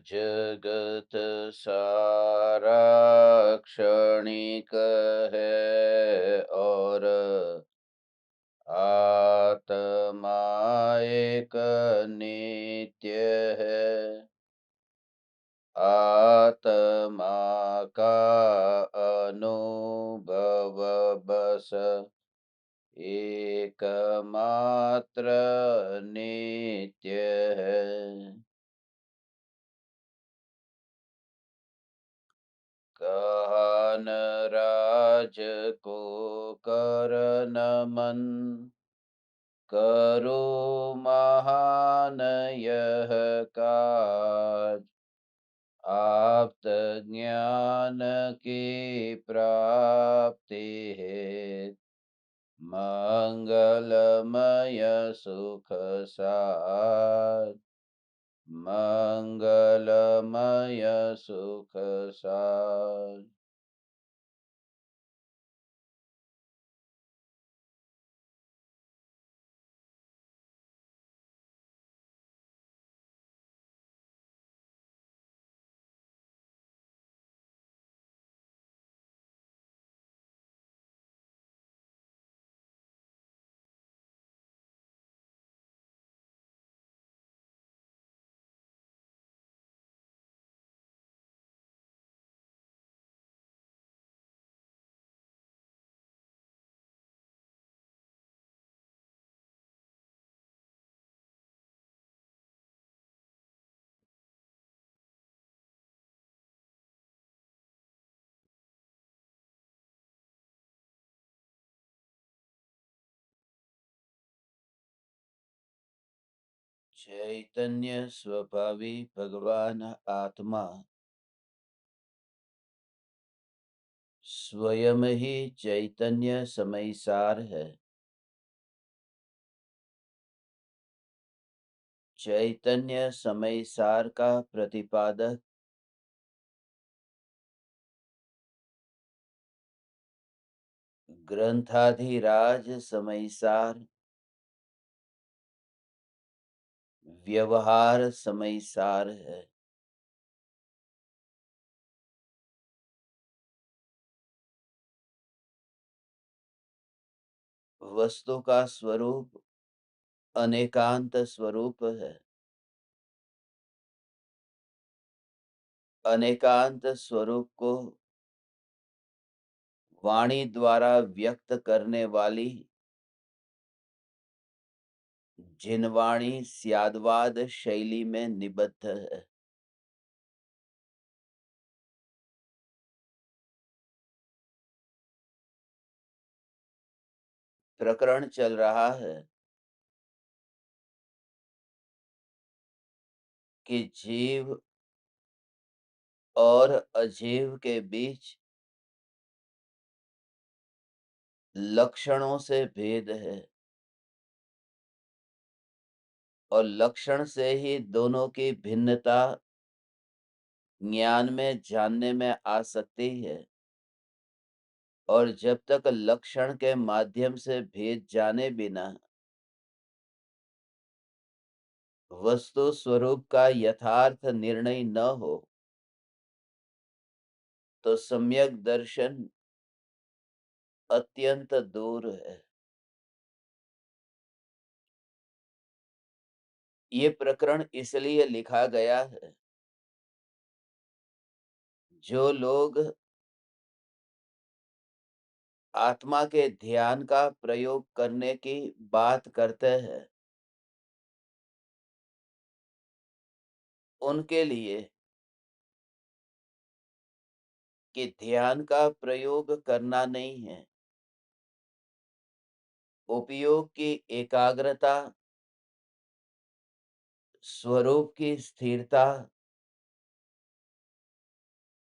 जगत सारा क्षणिक है और आत्मा एक नित्य है। आत्मा का अनुभव बस एकमात्र नित्य है। कहा न राज को कर नमन, करो महान यह काज। आप्त ज्ञान की प्राप्ति है, मंगलमय सुख सार। मंगलमय सुख सार। चैतन्य स्वभावी भगवान आत्मा स्वयं ही चैतन्य समय सार है। चैतन्य समय सार का प्रतिपादक ग्रंथाधिराज समय सार, व्यवहार समय सार है। वस्तु का स्वरूप अनेकांत स्वरूप है। अनेकांत स्वरूप को वाणी द्वारा व्यक्त करने वाली जिनवाणी स्याद्वाद शैली में निबद्ध है। प्रकरण चल रहा है कि जीव और अजीव के बीच लक्षणों से भेद है और लक्षण से ही दोनों की भिन्नता ज्ञान में जानने में आ सकती है। और जब तक लक्षण के माध्यम से भेद जाने बिना वस्तु स्वरूप का यथार्थ निर्णय न हो, तो सम्यक दर्शन अत्यंत दूर है। ये प्रकरण इसलिए लिखा गया है, जो लोग आत्मा के ध्यान का प्रयोग करने की बात करते हैं, उनके लिए कि ध्यान का प्रयोग करना नहीं है, उपयोग की एकाग्रता, स्वरूप की स्थिरता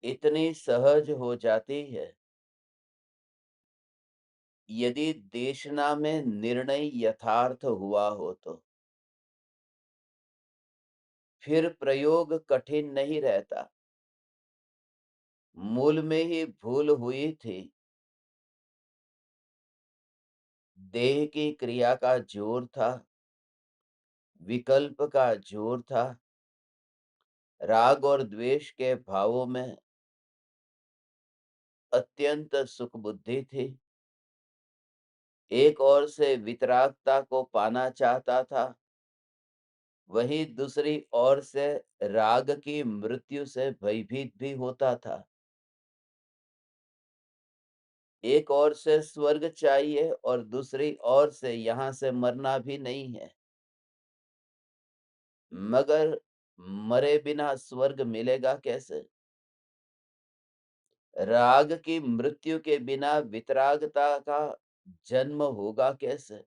इतनी सहज हो जाती है, यदि देशना में निर्णय यथार्थ हुआ हो तो फिर प्रयोग कठिन नहीं रहता। मूल में ही भूल हुई थी। देह की क्रिया का जोर था, विकल्प का जोर था, राग और द्वेष के भावों में अत्यंत सुख बुद्धि थी। एक ओर से वितरागता को पाना चाहता था, वहीं दूसरी ओर से राग की मृत्यु से भयभीत भी होता था। एक ओर से स्वर्ग चाहिए और दूसरी ओर से यहाँ से मरना भी नहीं है। मगर मरे बिना स्वर्ग मिलेगा कैसे? राग की मृत्यु के बिना वितरागता का जन्म होगा कैसे?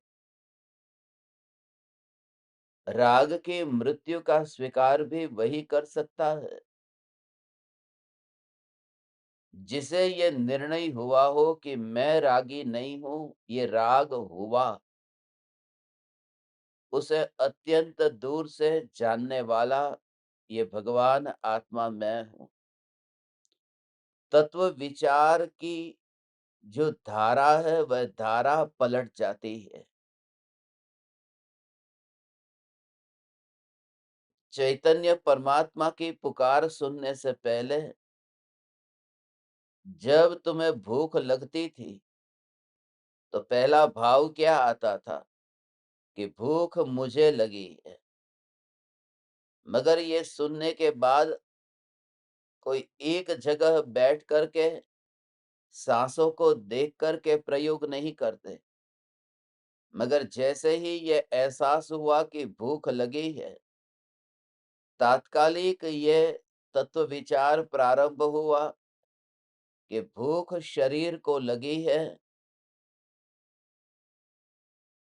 राग की मृत्यु का स्वीकार भी वही कर सकता है जिसे ये निर्णय हुआ हो कि मैं रागी नहीं हूं, ये राग हुआ। उसे अत्यंत दूर से जानने वाला ये भगवान आत्मा मैं हूं। तत्व विचार की जो धारा है वह धारा पलट जाती है। चैतन्य परमात्मा की पुकार सुनने से पहले जब तुम्हें भूख लगती थी तो पहला भाव क्या आता था कि भूख मुझे लगी है। मगर ये सुनने के बाद कोई एक जगह बैठ करके सांसों को देख करके प्रयोग नहीं करते, मगर जैसे ही ये एहसास हुआ कि भूख लगी है, तात्कालिक ये तत्व विचार प्रारंभ हुआ कि भूख शरीर को लगी है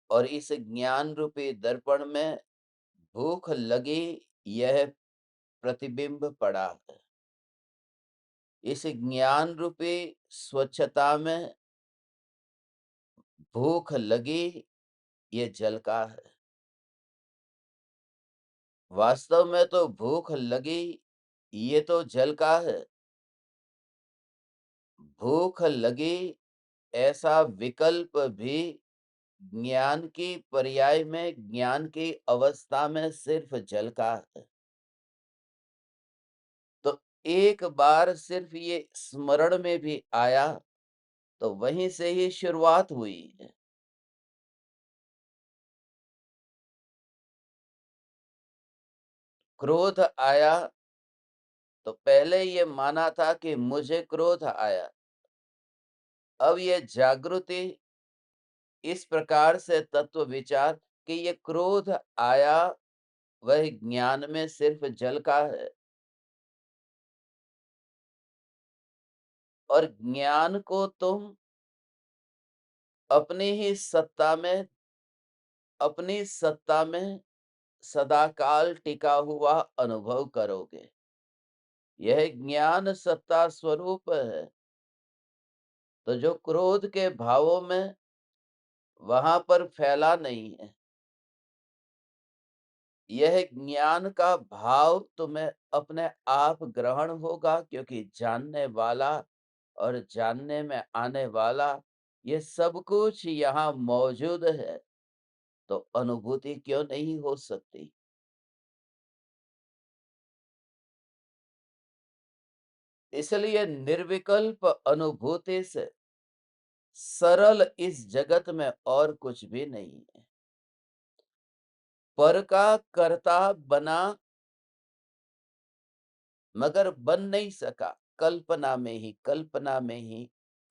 और इस ज्ञान रूपी दर्पण में भूख लगी यह प्रतिबिंब पड़ा है। इस ज्ञान रूपी स्वच्छता में भूख लगी ये झलका है। वास्तव में तो भूख लगी ये तो झलका है। भूख लगी ऐसा विकल्प भी ज्ञान की पर्याय में, ज्ञान की अवस्था में सिर्फ झलका है। तो एक बार सिर्फ ये स्मरण में भी आया तो वहीं से ही शुरुआत हुई है। क्रोध आया तो पहले ये माना था कि मुझे क्रोध आया। अब ये जागृति इस प्रकार से तत्व विचार कि ये क्रोध आया वह ज्ञान में सिर्फ झलका है और ज्ञान को तुम अपनी ही सत्ता में, अपनी सत्ता में सदाकाल टिका हुआ अनुभव करोगे। यह ज्ञान सत्ता स्वरूप है। तो जो क्रोध के भावों में वहां पर फैला नहीं है, यह ज्ञान का भाव तुम्हें अपने आप ग्रहण होगा, क्योंकि जानने वाला और जानने में आने वाला ये सब कुछ यहाँ मौजूद है। तो अनुभूति क्यों नहीं हो सकती? इसलिए निर्विकल्प अनुभूति से सरल इस जगत में और कुछ भी नहीं है। पर का कर्ता बना मगर बन नहीं सका। कल्पना में ही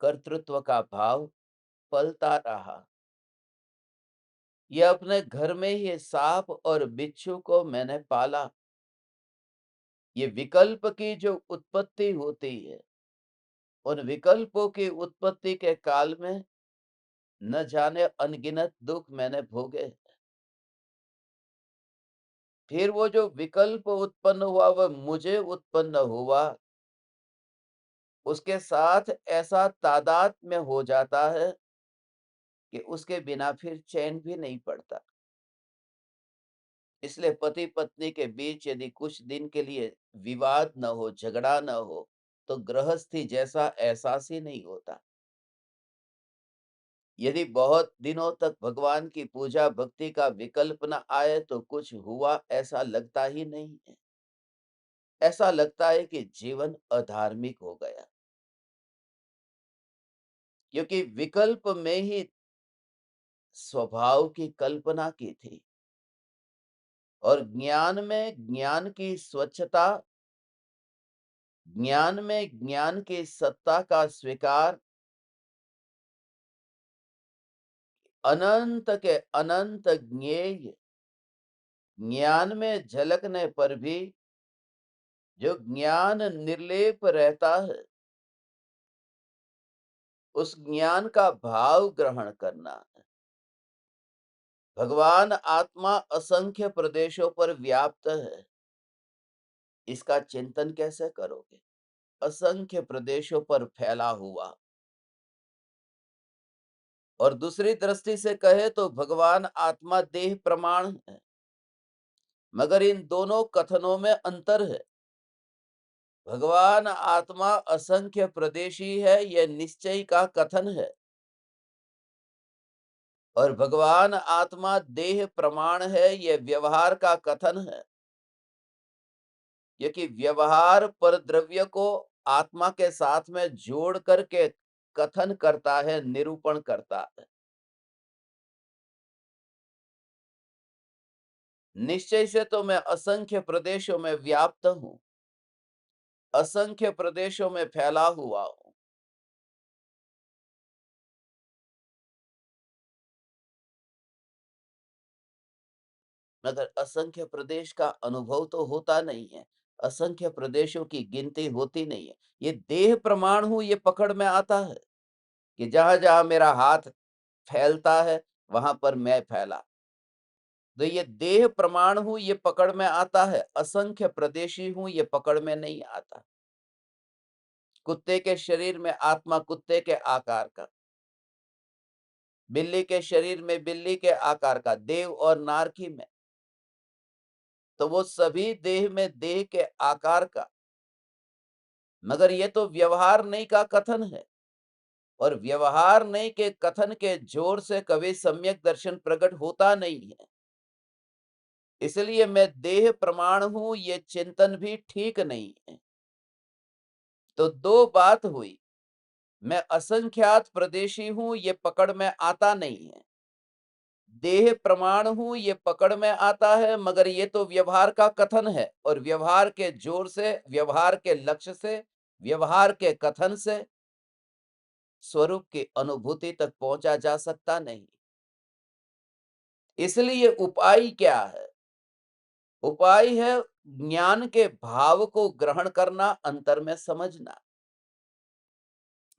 कर्तृत्व का भाव पलता रहा। ये अपने घर में ही सांप और बिच्छू को मैंने पाला। ये विकल्प की जो उत्पत्ति होती है, उन विकल्पों की उत्पत्ति के काल में न जाने अनगिनत दुख मैंने भोगे। फिर वो जो विकल्प उत्पन्न हुआ वह मुझे उत्पन्न हुआ, उसके साथ ऐसा तादात्म्य हो जाता है कि उसके बिना फिर चैन भी नहीं पड़ता। इसलिए पति पत्नी के बीच यदि कुछ दिन के लिए विवाद न हो, झगड़ा न हो, तो गृहस्थी जैसा एहसास ही नहीं होता। यदि बहुत दिनों तक भगवान की पूजा भक्ति का विकल्प न आए तो कुछ हुआ ऐसा लगता ही नहीं है। ऐसा लगता है कि जीवन अधार्मिक हो गया, क्योंकि विकल्प में ही स्वभाव की कल्पना की थी और ज्ञान में ज्ञान की स्वच्छता, ज्ञान में ज्ञान की सत्ता का स्वीकार, अनंत के अनंत ज्ञेय ज्ञान में झलकने पर भी जो ज्ञान निर्लेप रहता है, उस ज्ञान का भाव ग्रहण करना। भगवान आत्मा असंख्य प्रदेशों पर व्याप्त है, इसका चिंतन कैसे करोगे? असंख्य प्रदेशों पर फैला हुआ। और दूसरी दृष्टि से कहे तो भगवान आत्मा देह प्रमाण है, मगर इन दोनों कथनों में अंतर है। भगवान आत्मा असंख्य प्रदेशी है, यह निश्चय का कथन है, और भगवान आत्मा देह प्रमाण है, यह व्यवहार का कथन है। क्योंकि व्यवहार पर द्रव्य को आत्मा के साथ में जोड़ करके कथन करता है, निरूपण करता है। निश्चय से तो मैं असंख्य प्रदेशों में व्याप्त हूं, असंख्य प्रदेशों में फैला हुआ हूं, मगर असंख्य प्रदेश का अनुभव तो होता नहीं है, असंख्य प्रदेशों की गिनती होती नहीं है। ये देह प्रमाण हूं, ये पकड़ में आता है कि जहां जहां मेरा हाथ फैलता है, वहां पर मैं फैला। तो ये देह प्रमाण हूं, ये पकड़ में आता है, असंख्य प्रदेशी हूं, ये पकड़ में नहीं आता। कुत्ते के शरीर में आत्मा कुत्ते के आकार का, बिल्ली के शरीर में बिल्ली के आकार का, देव और नारकी में, तो वो सभी देह में देह के आकार का। मगर ये तो व्यवहार नहीं का कथन है, और व्यवहार नहीं के कथन के जोर से कभी सम्यक दर्शन प्रकट होता नहीं है। इसलिए मैं देह प्रमाण हूं, ये चिंतन भी ठीक नहीं है। तो दो बात हुई, मैं असंख्यात प्रदेशी हूं, ये पकड़ में आता नहीं है। देह प्रमाण हूं, ये पकड़ में आता है, मगर ये तो व्यवहार का कथन है, और व्यवहार के जोर से, व्यवहार के लक्ष्य से, व्यवहार के कथन से स्वरूप की अनुभूति तक पहुंचा जा सकता नहीं। इसलिए उपाय क्या है? उपाय है ज्ञान के भाव को ग्रहण करना, अंतर में समझना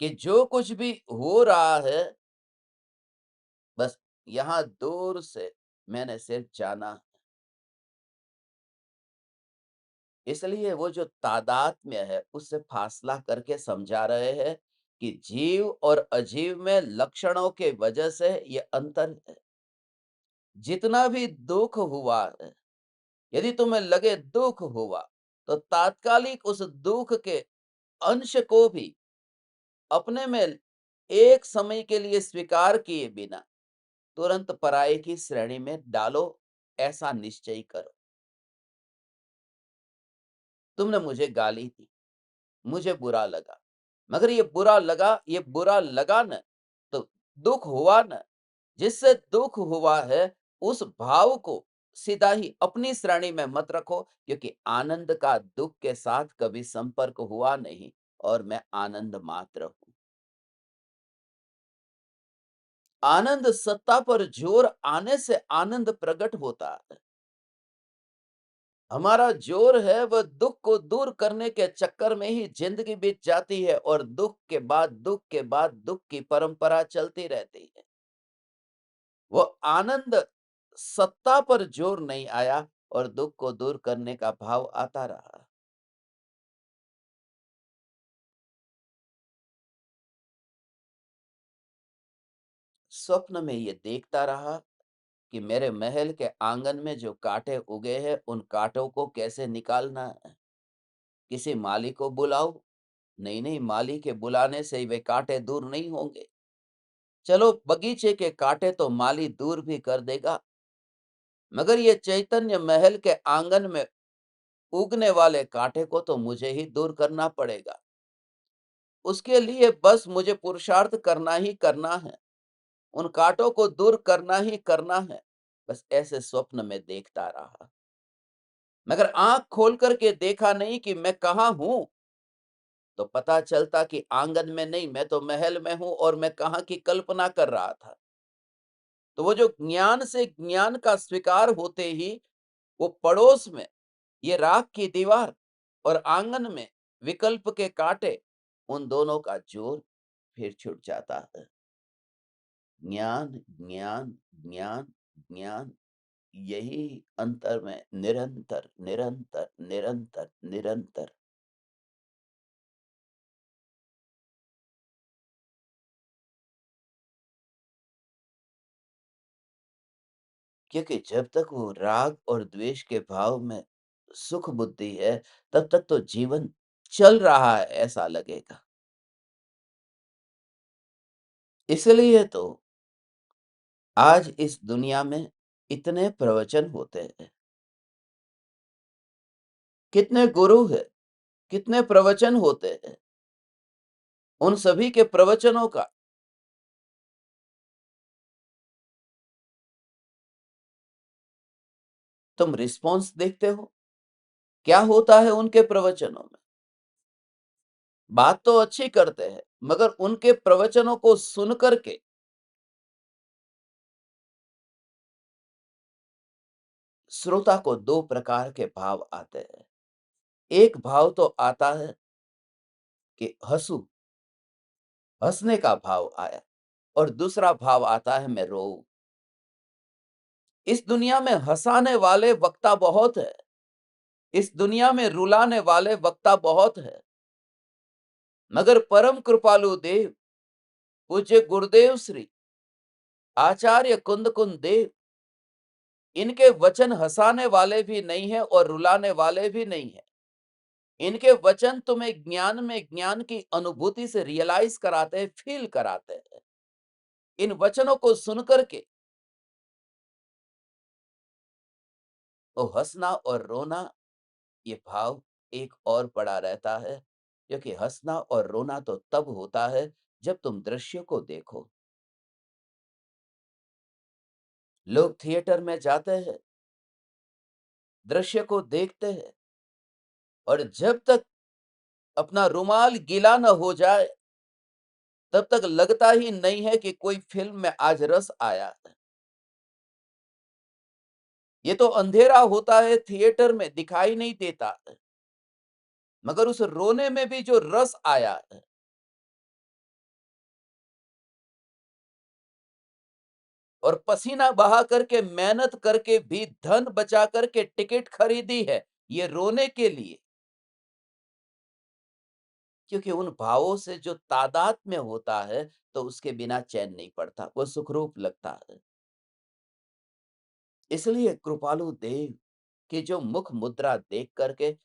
कि जो कुछ भी हो रहा है, बस यहां दूर से मैंने सिर्फ जाना। इसलिए वो जो तादात्म्य है, उससे फासला करके समझा रहे हैं कि जीव और अजीव में लक्षणों के वजह से ये अंतर है। जितना भी दुख हुआ है, यदि तुम्हें लगे दुख हुआ, तो तात्कालिक उस दुख के अंश को भी अपने में एक समय के लिए स्वीकार किए बिना तुरंत पराये की श्रेणी में डालो, ऐसा निश्चय करो। तुमने मुझे गाली दी, मुझे बुरा लगा, मगर ये बुरा लगा न, तो दुख हुआ न, जिससे दुख हुआ है, उस भाव को सीधा ही अपनी श्रेणी में मत रखो, क्योंकि आनंद का दुख के साथ कभी संपर्क हुआ नहीं, और मैं आनंद मात्र हूं। आनंद सत्ता पर जोर आने से आनंद प्रकट होता है। हमारा जोर है वह दुख को दूर करने के चक्कर में ही जिंदगी बीत जाती है, और दुख के बाद दुख के बाद दुख की परंपरा चलती रहती है। वो आनंद सत्ता पर जोर नहीं आया, और दुख को दूर करने का भाव आता रहा। स्वप्न में ये देखता रहा कि मेरे महल के आंगन में जो कांटे उगे हैं, उन कांटों को कैसे निकालना है। किसी माली को बुलाओ? नहीं नहीं, माली के बुलाने से वे कांटे दूर नहीं होंगे। चलो बगीचे के कांटे तो माली दूर भी कर देगा, मगर ये चैतन्य महल के आंगन में उगने वाले कांटे को तो मुझे ही दूर करना पड़ेगा। उसके लिए बस मुझे पुरुषार्थ करना ही करना है। उन कांटों को दूर करना ही करना है। बस ऐसे स्वप्न में देखता रहा। मगर आँख खोल कर के देखा नहीं कि मैं कहाँ हूँ, तो पता चलता कि आंगन में नहीं, मैं तो महल में हूँ और मैं कहाँ की कल्पना कर रहा था। तो वो जो ज्ञान से ज्ञान का स्वीकार होते ही वो पड़ोस में ये राख की दीवार और आंगन में विकल्प के कांटे, उन दोनों का जोर फिर छूट जाता है। ज्ञान, ज्ञान, ज्ञान, ज्ञान, यही अंतर में निरंतर, निरंतर, निरंतर, निरंतर। क्योंकि जब तक वो राग और द्वेष के भाव में सुख बुद्धि है, तब तक तो जीवन चल रहा है ऐसा लगेगा। इसलिए तो आज इस दुनिया में इतने प्रवचन होते हैं, कितने गुरु हैं, कितने प्रवचन होते हैं। उन सभी के प्रवचनों का तुम रिस्पॉन्स देखते हो? क्या होता है उनके प्रवचनों में? बात तो अच्छी करते हैं, मगर उनके प्रवचनों को सुन कर के श्रोता को 2 प्रकार के भाव आते हैं। एक भाव तो आता है कि हँसूँ, हँसने का भाव आया, और दूसरा भाव आता है मैं रोऊँ। इस दुनिया में हँसाने वाले वक्ता बहुत है, इस दुनिया में रुलाने वाले वक्ता बहुत है, मगर परम कृपालु देव पूज्य गुरुदेव श्री आचार्य कुंद कुंद देव, इनके वचन हँसाने वाले भी नहीं है और रुलाने वाले भी नहीं है। इनके वचन तुम्हें ज्ञान में ज्ञान की अनुभूति से रियलाइज कराते हैं, फील कराते हैं। इन वचनों को सुनकर के वो हंसना और रोना, ये भाव एक और पड़ा रहता है। क्योंकि हंसना और रोना तो तब होता है जब तुम दृश्य को देखो। लोग थिएटर में जाते हैं, दृश्य को देखते हैं, और जब तक अपना रुमाल गीला न हो जाए, तब तक लगता ही नहीं है कि कोई फिल्म में आज रस आया है। ये तो अंधेरा होता है, थिएटर में दिखाई नहीं देता है, मगर उस रोने में भी जो रस आया है, और पसीना बहा करके मेहनत करके भी धन बचा करके टिकट खरीदी है ये रोने के लिए। क्योंकि उन भावों से जो तादाद में होता है, तो उसके बिना चैन नहीं पड़ता, वो सुखरूप लगता है। इसलिए कृपालु देव की जो मुख मुद्रा देख करके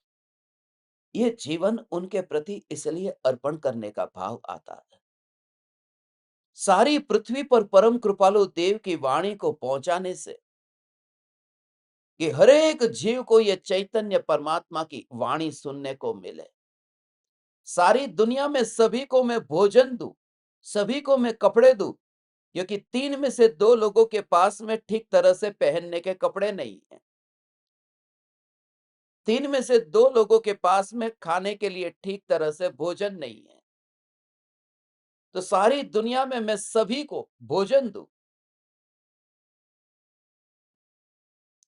ये जीवन उनके प्रति इसलिए अर्पण करने का भाव आता है। सारी पृथ्वी पर परम कृपालु देव की वाणी को पहुंचाने से कि हर एक जीव को ये चैतन्य परमात्मा की वाणी सुनने को मिले। सारी दुनिया में सभी को मैं भोजन दूं, सभी को मैं कपड़े दूं, क्योंकि 3 में से 2 लोगों के पास में ठीक तरह से पहनने के कपड़े नहीं हैं। 3 में से 2 लोगों के पास में खाने के लिए ठीक तरह से भोजन नहीं है। तो सारी दुनिया में मैं सभी को भोजन दूं,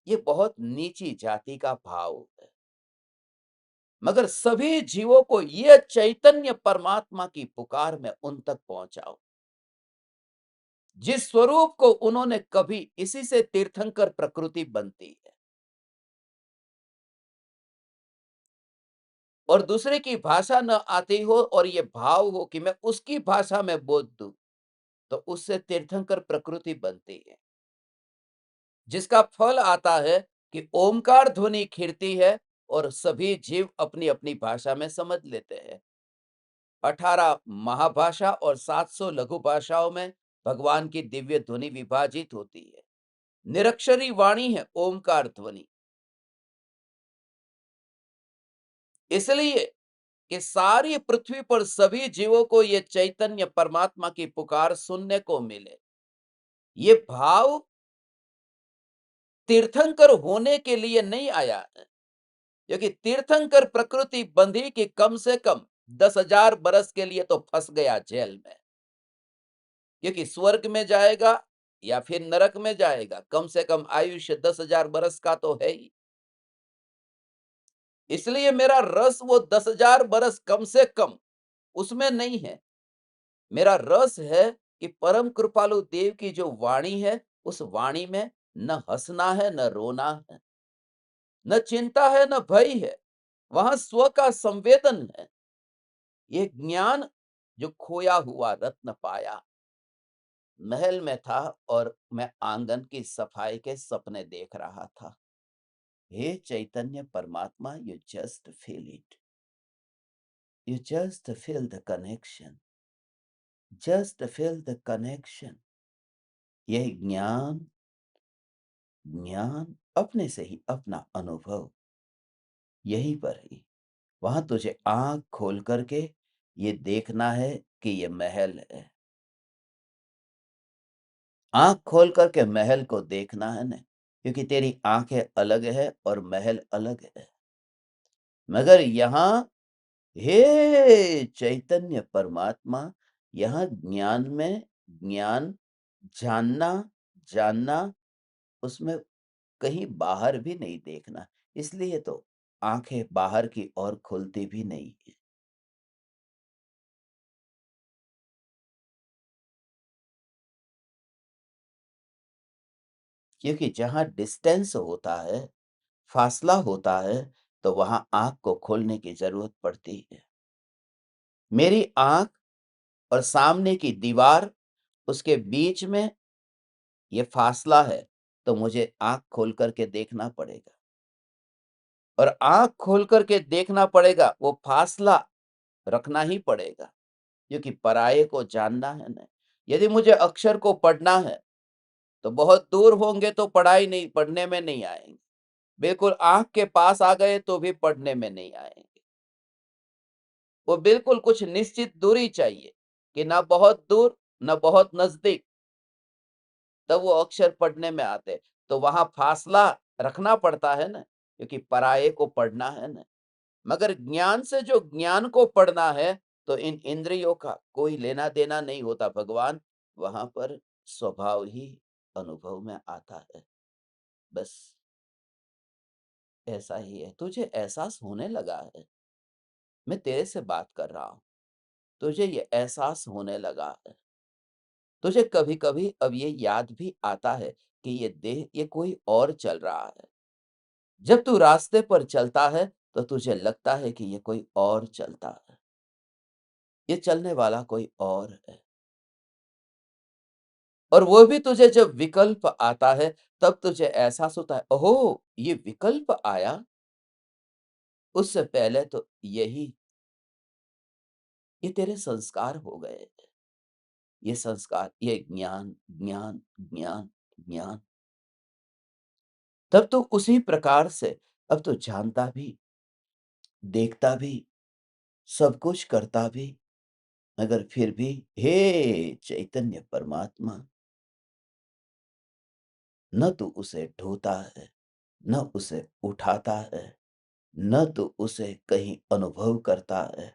ये बहुत नीची जाति का भाव है। मगर सभी जीवों को ये चैतन्य परमात्मा की पुकार में उन तक पहुंचाओ, जिस स्वरूप को उन्होंने कभी, इसी से तीर्थंकर प्रकृति बनती है। और दूसरे की भाषा न आती हो और ये भाव हो कि मैं उसकी भाषा में बोल दूं, तो उससे तीर्थंकर प्रकृति बनती है, जिसका फल आता है कि ओमकार ध्वनि खिड़ती है और सभी जीव अपनी अपनी भाषा में समझ लेते हैं। 18 महाभाषा और 700 लघु भाषाओं में भगवान की दिव्य ध्वनि विभाजित होती है। निरक्षरी वाणी है ओमकार ध्वनि। इसलिए कि सारी पृथ्वी पर सभी जीवों को ये चैतन्य परमात्मा की पुकार सुनने को मिले। ये भाव तीर्थंकर होने के लिए नहीं आया है, क्योंकि तीर्थंकर प्रकृति बंधी कि कम से कम 10,000 बरस के लिए तो फंस गया जेल में, क्योंकि स्वर्ग में जाएगा या फिर नरक में जाएगा, कम से कम आयुष्य 10,000 बरस का तो है ही। इसलिए मेरा रस वो 10,000 बरस कम से कम उसमें नहीं है। मेरा रस है कि परम कृपालु देव की जो वाणी है, उस वाणी में न हंसना है, न रोना है, न चिंता है, न भय है। वहां स्व का संवेदन है। ये ज्ञान जो खोया हुआ रत्न पाया। महल में था और मैं आंगन की सफाई के सपने देख रहा था। हे चैतन्य परमात्मा, you just feel it, you just feel the connection, just feel the connection. यही ज्ञान, ज्ञान अपने से ही अपना अनुभव यहीं पर ही। वहां तुझे आंख खोल करके ये देखना है कि ये महल है। आंख खोल करके महल को देखना है ना, क्योंकि तेरी आंखें अलग है और महल अलग है। मगर यहाँ हे चैतन्य परमात्मा, यहाँ ज्ञान में ज्ञान, जानना, जानना, उसमें कहीं बाहर भी नहीं देखना। इसलिए तो आंखें बाहर की ओर खुलती भी नहीं है। क्योंकि जहाँ डिस्टेंस होता है, फासला होता है, तो वहां आंख को खोलने की जरूरत पड़ती है। मेरी आंख और सामने की दीवार, उसके बीच में ये फासला है, तो मुझे आंख खोल करके देखना पड़ेगा। और आंख खोल करके देखना पड़ेगा, वो फासला रखना ही पड़ेगा, क्योंकि पराये को जानना है ना। यदि मुझे अक्षर को पढ़ना है, तो बहुत दूर होंगे तो पढ़ने में नहीं आएंगे। बिल्कुल आंख के पास आ गए तो भी पढ़ने में नहीं आएंगे। वो बिल्कुल कुछ निश्चित दूरी चाहिए, कि ना बहुत दूर, ना बहुत नजदीक, तब वो अक्षर पढ़ने में आते। तो वहां फासला रखना पड़ता है ना, क्योंकि पराये को पढ़ना है ना। मगर ज्ञान से जो ज्ञान को पढ़ना है, तो इन इंद्रियों का कोई लेना देना नहीं होता भगवान। वहां पर स्वभाव ही अनुभव में आता है। बस ऐसा ही है। तुझे एहसास होने लगा है, मैं तेरे से बात कर रहा हूं, तुझे ये एहसास होने लगा है। तुझे कभी कभी अब ये याद भी आता है कि ये देह, ये कोई और चल रहा है। जब तू रास्ते पर चलता है, तो तुझे लगता है कि ये कोई और चलता है, ये चलने वाला कोई और है। और वो भी तुझे जब विकल्प आता है, तब तुझे एहसास होता है, ओहो ये विकल्प आया, उससे पहले तो यही, ये तेरे संस्कार हो गए। ये संस्कार, ये ज्ञान, ज्ञान, ज्ञान, ज्ञान। तब तो उसी प्रकार से अब तो जानता भी, देखता भी, सब कुछ करता भी, मगर फिर भी हे चैतन्य परमात्मा, न तू उसे ढोता है, न उसे उठाता है, न तू उसे कहीं अनुभव करता है।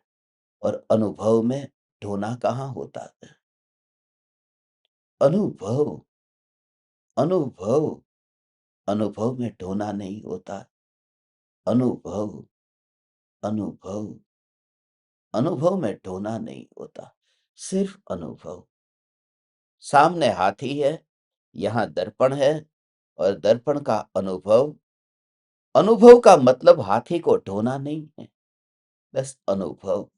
और अनुभव में ढोना कहाँ होता है? अनुभव, अनुभव, अनुभव में ढोना नहीं होता। अनुभव, अनुभव, अनुभव में ढोना नहीं होता। सिर्फ अनुभव। सामने हाथी है, यहाँ दर्पण है, और दर्पण का अनुभव, अनुभव का मतलब हाथी को ढोना नहीं है, बस अनुभव।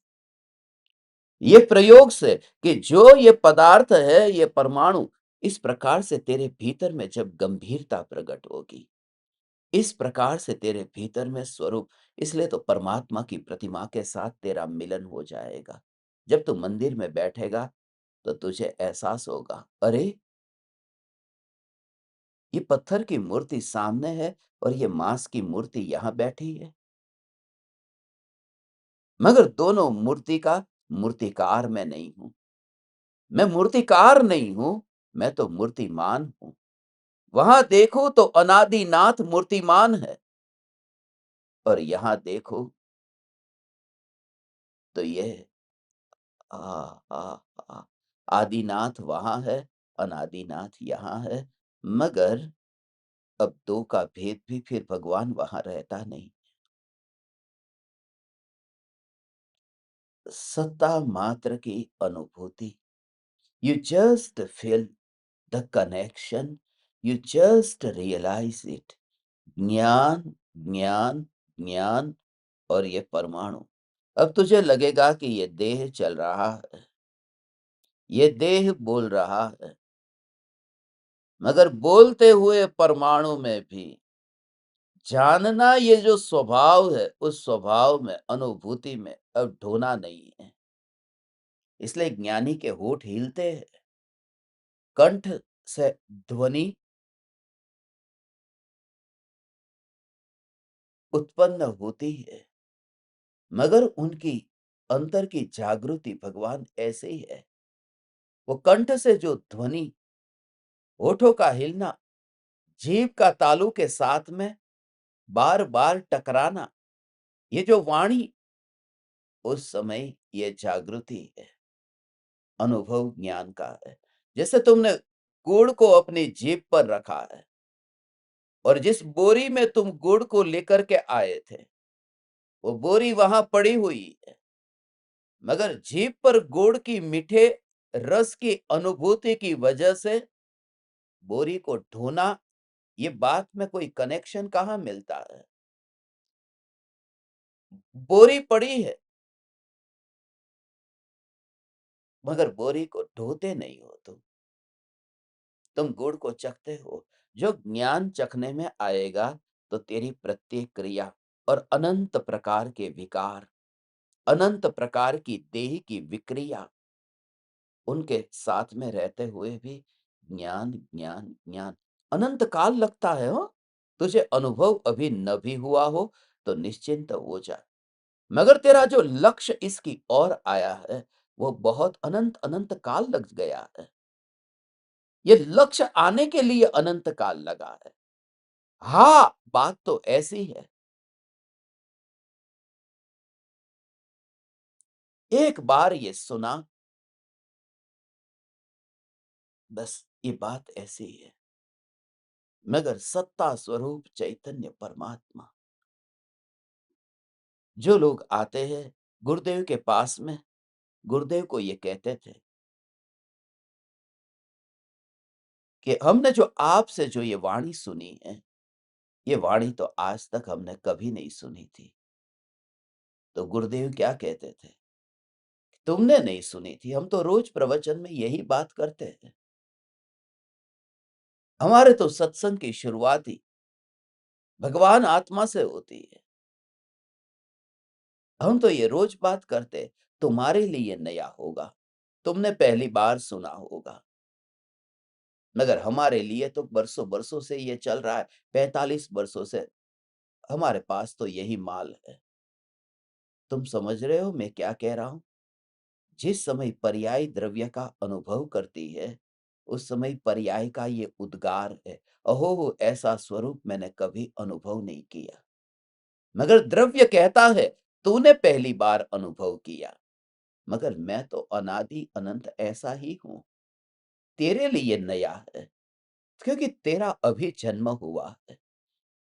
ये प्रयोग से कि जो ये पदार्थ है, ये परमाणु, इस प्रकार से तेरे भीतर में जब गंभीरता प्रकट होगी, इस प्रकार से तेरे भीतर में स्वरूप, इसलिए तो परमात्मा की प्रतिमा के साथ तेरा मिलन हो जाएगा। जब तू मंदिर में बैठेगा, तो तुझे एहसास होगा, अरे ये पत्थर की मूर्ति सामने है और ये मांस की मूर्ति यहाँ बैठी है। मगर दोनों मूर्ति का मूर्तिकार मैं नहीं हूँ। मैं मूर्तिकार नहीं हूँ, मैं तो मूर्तिमान हूँ। वहाँ देखो तो अनादिनाथ मूर्तिमान है और यहाँ देखो तो ये आ, आ, आ, आदिनाथ वहाँ है, अनादिनाथ यहाँ है। मगर अब दो का भेद भी फिर भगवान वहाँ रहता नहीं। सत्ता मात्र की अनुभूति। You just feel the connection. You just realize it. ज्ञान, ज्ञान, ज्ञान और ये परमाणु। अब तुझे लगेगा कि ये देह चल रहा है, ये देह बोल रहा है, मगर बोलते हुए परमाणु में भी जानना ये जो स्वभाव है, उस स्वभाव में, अनुभूति में अब ढोना नहीं है। इसलिए ज्ञानी के होठ हिलते हैं, कंठ से ध्वनि उत्पन्न होती है, मगर उनकी अंतर की जागृति भगवान ऐसे ही है। वो कंठ से जो ध्वनि, होठों का हिलना, जीभ का तालु के साथ में बार बार टकराना, ये जो वाणी, उस समय ये जागृति है, अनुभव ज्ञान का है। जैसे तुमने गुड़ को अपनी जीभ पर रखा है और जिस बोरी में तुम गुड़ को लेकर के आए थे, वो बोरी वहां पड़ी हुई है, मगर जीभ पर गुड़ की मीठे रस की अनुभूति की वजह से बोरी को ढोना, ये बात में कोई कनेक्शन कहाँ मिलता है। बोरी पड़ी है, मगर बोरी को ढोते नहीं हो तुम गुड़ को चखते हो। जो ज्ञान चखने में आएगा तो तेरी प्रत्येक क्रिया और अनंत प्रकार के विकार, अनंत प्रकार की देह की विक्रिया, उनके साथ में रहते हुए भी ज्ञान, ज्ञान, ज्ञान अनंत काल लगता है। हो तुझे अनुभव अभी न भी हुआ हो तो निश्चिंत हो जा, मगर तेरा जो लक्ष्य इसकी ओर आया है, वो बहुत अनंत अनंत काल लग गया है। ये लक्ष्य आने के लिए अनंत काल लगा है। हाँ, बात तो ऐसी है। एक बार ये सुना, बस ये बात ऐसी है। मगर सत्ता स्वरूप चैतन्य परमात्मा, जो लोग आते हैं गुरुदेव के पास में, गुरुदेव को ये कहते थे कि हमने जो आपसे जो ये वाणी सुनी है, ये वाणी तो आज तक हमने कभी नहीं सुनी थी। तो गुरुदेव क्या कहते थे, तुमने नहीं सुनी थी, हम तो रोज प्रवचन में यही बात करते हैं। हमारे तो सत्संग की शुरुआत ही भगवान आत्मा से होती है। हम तो ये रोज बात करते, तुम्हारे लिए नया होगा, तुमने पहली बार सुना होगा, मगर हमारे लिए तो बरसों बरसों से ये चल रहा है। 45 वर्षों से हमारे पास तो यही माल है। तुम समझ रहे हो मैं क्या कह रहा हूं? जिस समय पर्याय द्रव्य का अनुभव करती है, उस समय पर्याय का ये उद्गार है, अहो ऐसा स्वरूप मैंने कभी अनुभव नहीं किया। मगर द्रव्य कहता है, तूने पहली बार अनुभव किया, मगर मैं तो अनादि अनंत ऐसा ही हूं। तेरे लिए नया है, क्योंकि तेरा अभी जन्म हुआ है।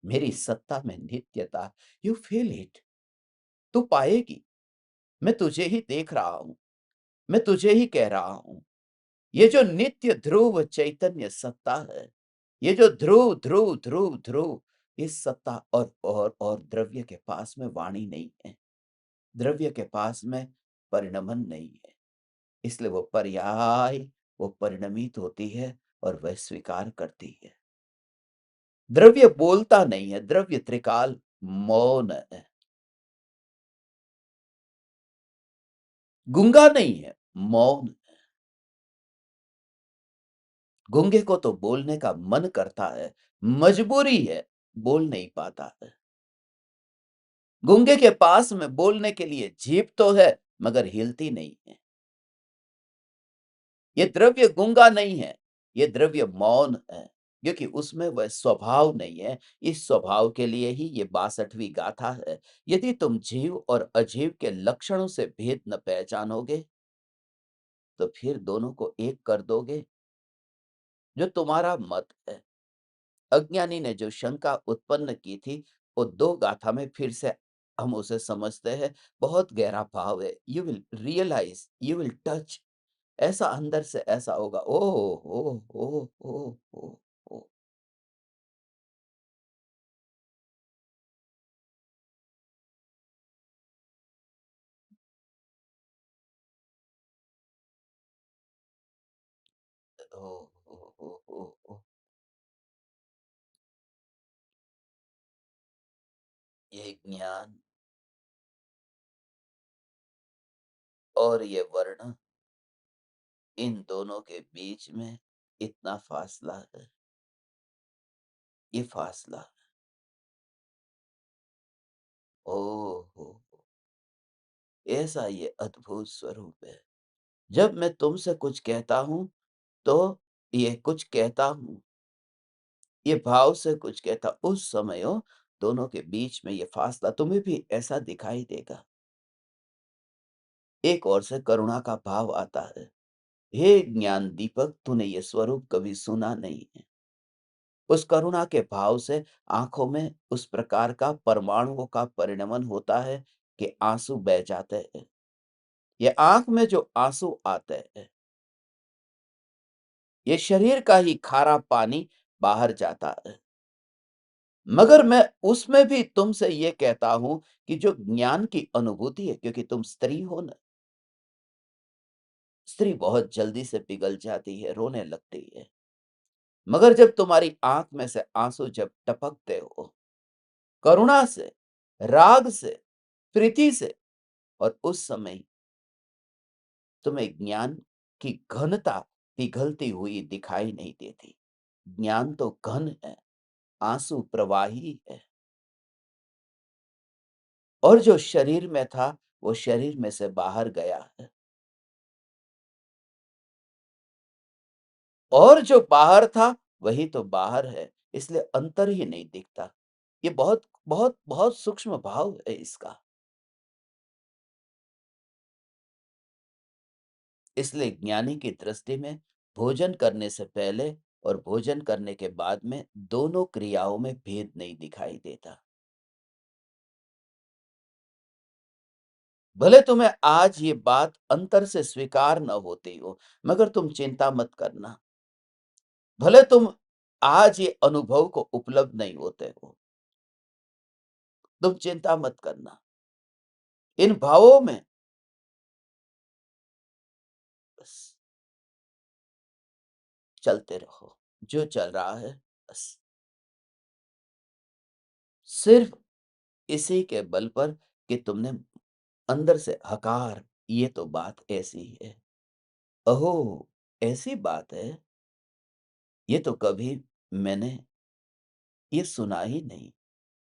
मेरी सत्ता में नित्यता, यू फील इट, तू पाएगी। मैं तुझे ही देख रहा हूं, मैं तुझे ही कह रहा हूं। ये जो नित्य ध्रुव चैतन्य सत्ता है, ये जो ध्रुव ध्रुव ध्रुव ध्रुव, इस सत्ता और द्रव्य के पास में वाणी नहीं है, द्रव्य के पास में परिणमन नहीं है। इसलिए वो पर्याय, वो परिणमित होती है और वह स्वीकार करती है। द्रव्य बोलता नहीं है, द्रव्य त्रिकाल मौन है, गूंगा नहीं है, मौन। गूंगे को तो बोलने का मन करता है, मजबूरी है, बोल नहीं पाता है। गूंगे के पास में बोलने के लिए जीभ तो है, मगर हिलती नहीं है। ये द्रव्य गूंगा नहीं है, ये द्रव्य मौन है, क्योंकि उसमें वह स्वभाव नहीं है। इस स्वभाव के लिए ही ये 62वीं गाथा है। यदि तुम जीव और अजीव के लक्षणों से भेद न पहचानोगे, तो फिर दोनों को एक कर दोगे, जो तुम्हारा मत है। अज्ञानी ने जो शंका उत्पन्न की थी, वो 2 गाथा में फिर से हम उसे समझते हैं। बहुत गहरा भाव है। You will realise, you will touch, ऐसा अंदर से ऐसा होगा। ओह! ओह! ओह! ओह! ओह! ओह! ओह! ओह! ओह! ओह! ओह! ये ज्ञान और ये वर्ण, इन दोनों के बीच में इतना फासला है, ये फासला। ओह हो! ऐसा ये अद्भुत स्वरूप है। जब मैं तुमसे कुछ कहता हूँ, तो ये कुछ कहता हूँ, ये भाव से कुछ कहता उस समयों दोनों के बीच में ये फासला तुम्हें भी ऐसा दिखाई देगा। एक ओर से करुणा का भाव आता है। हे ज्ञान दीपक, तूने ये स्वरूप कभी सुना नहीं है। उस करुणा के भाव से आँखों में उस प्रकार का परमाणुओं का परिणमन होता है कि आँसू बह जाते हैं। ये आँख में जो आँसू आते हैं, ये शरीर का ही खारा पानी बाहर जाता है। मगर मैं उसमें भी तुमसे ये कहता हूँ कि जो ज्ञान की अनुभूति है, क्योंकि तुम स्त्री हो ना, स्त्री बहुत जल्दी से पिघल जाती है, रोने लगती है। मगर जब तुम्हारी आँख में से आँसू जब टपकते हो, करुणा से, राग से, प्रीति से, और उस समय तुम्हें ज्ञान की घनता पिघलती हुई दिखाई नहीं देती। ज्ञान तो घन है, आँसू प्रवाही है। और जो शरीर में था, वो शरीर में से बाहर गया है। और जो बाहर था, वही तो बाहर है, इसलिए अंतर ही नहीं दिखता। ये बहुत, बहुत, बहुत सूक्ष्म भाव है इसका। इसलिए ज्ञानी की दृष्टि में भोजन करने से पहले और भोजन करने के बाद में दोनों क्रियाओं में भेद नहीं दिखाई देता। भले तुम्हें आज ये बात अंतर से स्वीकार न होती हो, मगर तुम चिंता मत करना। भले तुम आज ये अनुभव को उपलब्ध नहीं होते हो, तुम चिंता मत करना। इन भावों में बस चलते रहो, जो चल रहा है, बस सिर्फ इसी के बल पर कि तुमने अंदर से हकार, ये तो बात ऐसी है। अहो! ऐसी बात है, ये तो कभी मैंने ये सुना ही नहीं।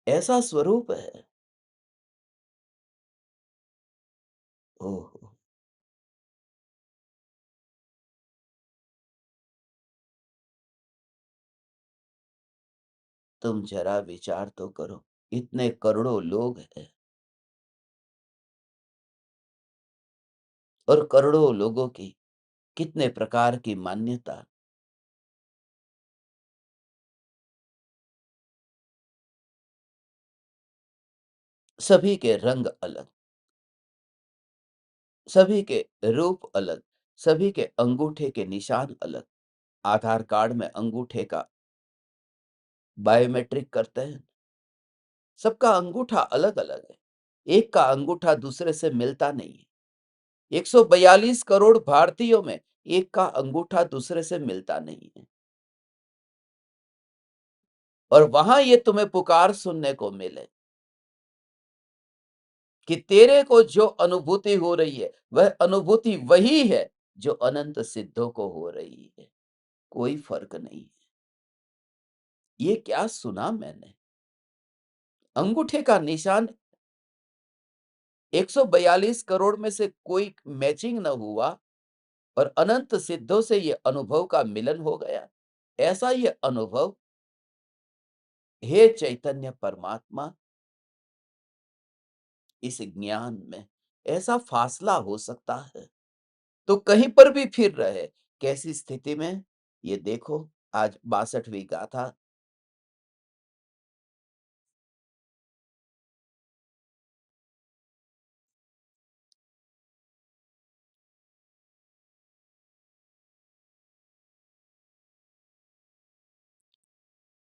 ऐसा स्वरूप है। ओह! तुम ज़रा विचार तो करो, इतने करोड़ों लोग हैं और करोड़ों लोगों की कितने प्रकार की मान्यता, सभी के रंग अलग, सभी के रूप अलग, सभी के अंगूठे के निशान अलग। आधार कार्ड में अंगूठे का बायोमेट्रिक करते हैं, सबका अंगूठा अलग-अलग है। एक का अंगूठा दूसरे से मिलता नहीं है। 142 करोड़ भारतीयों में एक का अंगूठा दूसरे से मिलता नहीं है। और वहाँ ये तुम्हें पुकार सुनने को मिले कि तेरे को जो अनुभूति हो रही है, वह अनुभूति वही है जो अनंत सिद्धों को हो रही है। कोई फ़र्क नहीं है। ये क्या सुना मैंने? अंगूठे का निशान 142 करोड़ में से कोई मैचिंग न हुआ और अनंत सिद्धों से ये अनुभव का मिलन हो गया। ऐसा ये अनुभव, हे चैतन्य परमात्मा, इस ज्ञान में ऐसा फासला हो सकता है तो कहीं पर भी फिर रहे, कैसी स्थिति में, ये देखो आज 62वीं गाथा।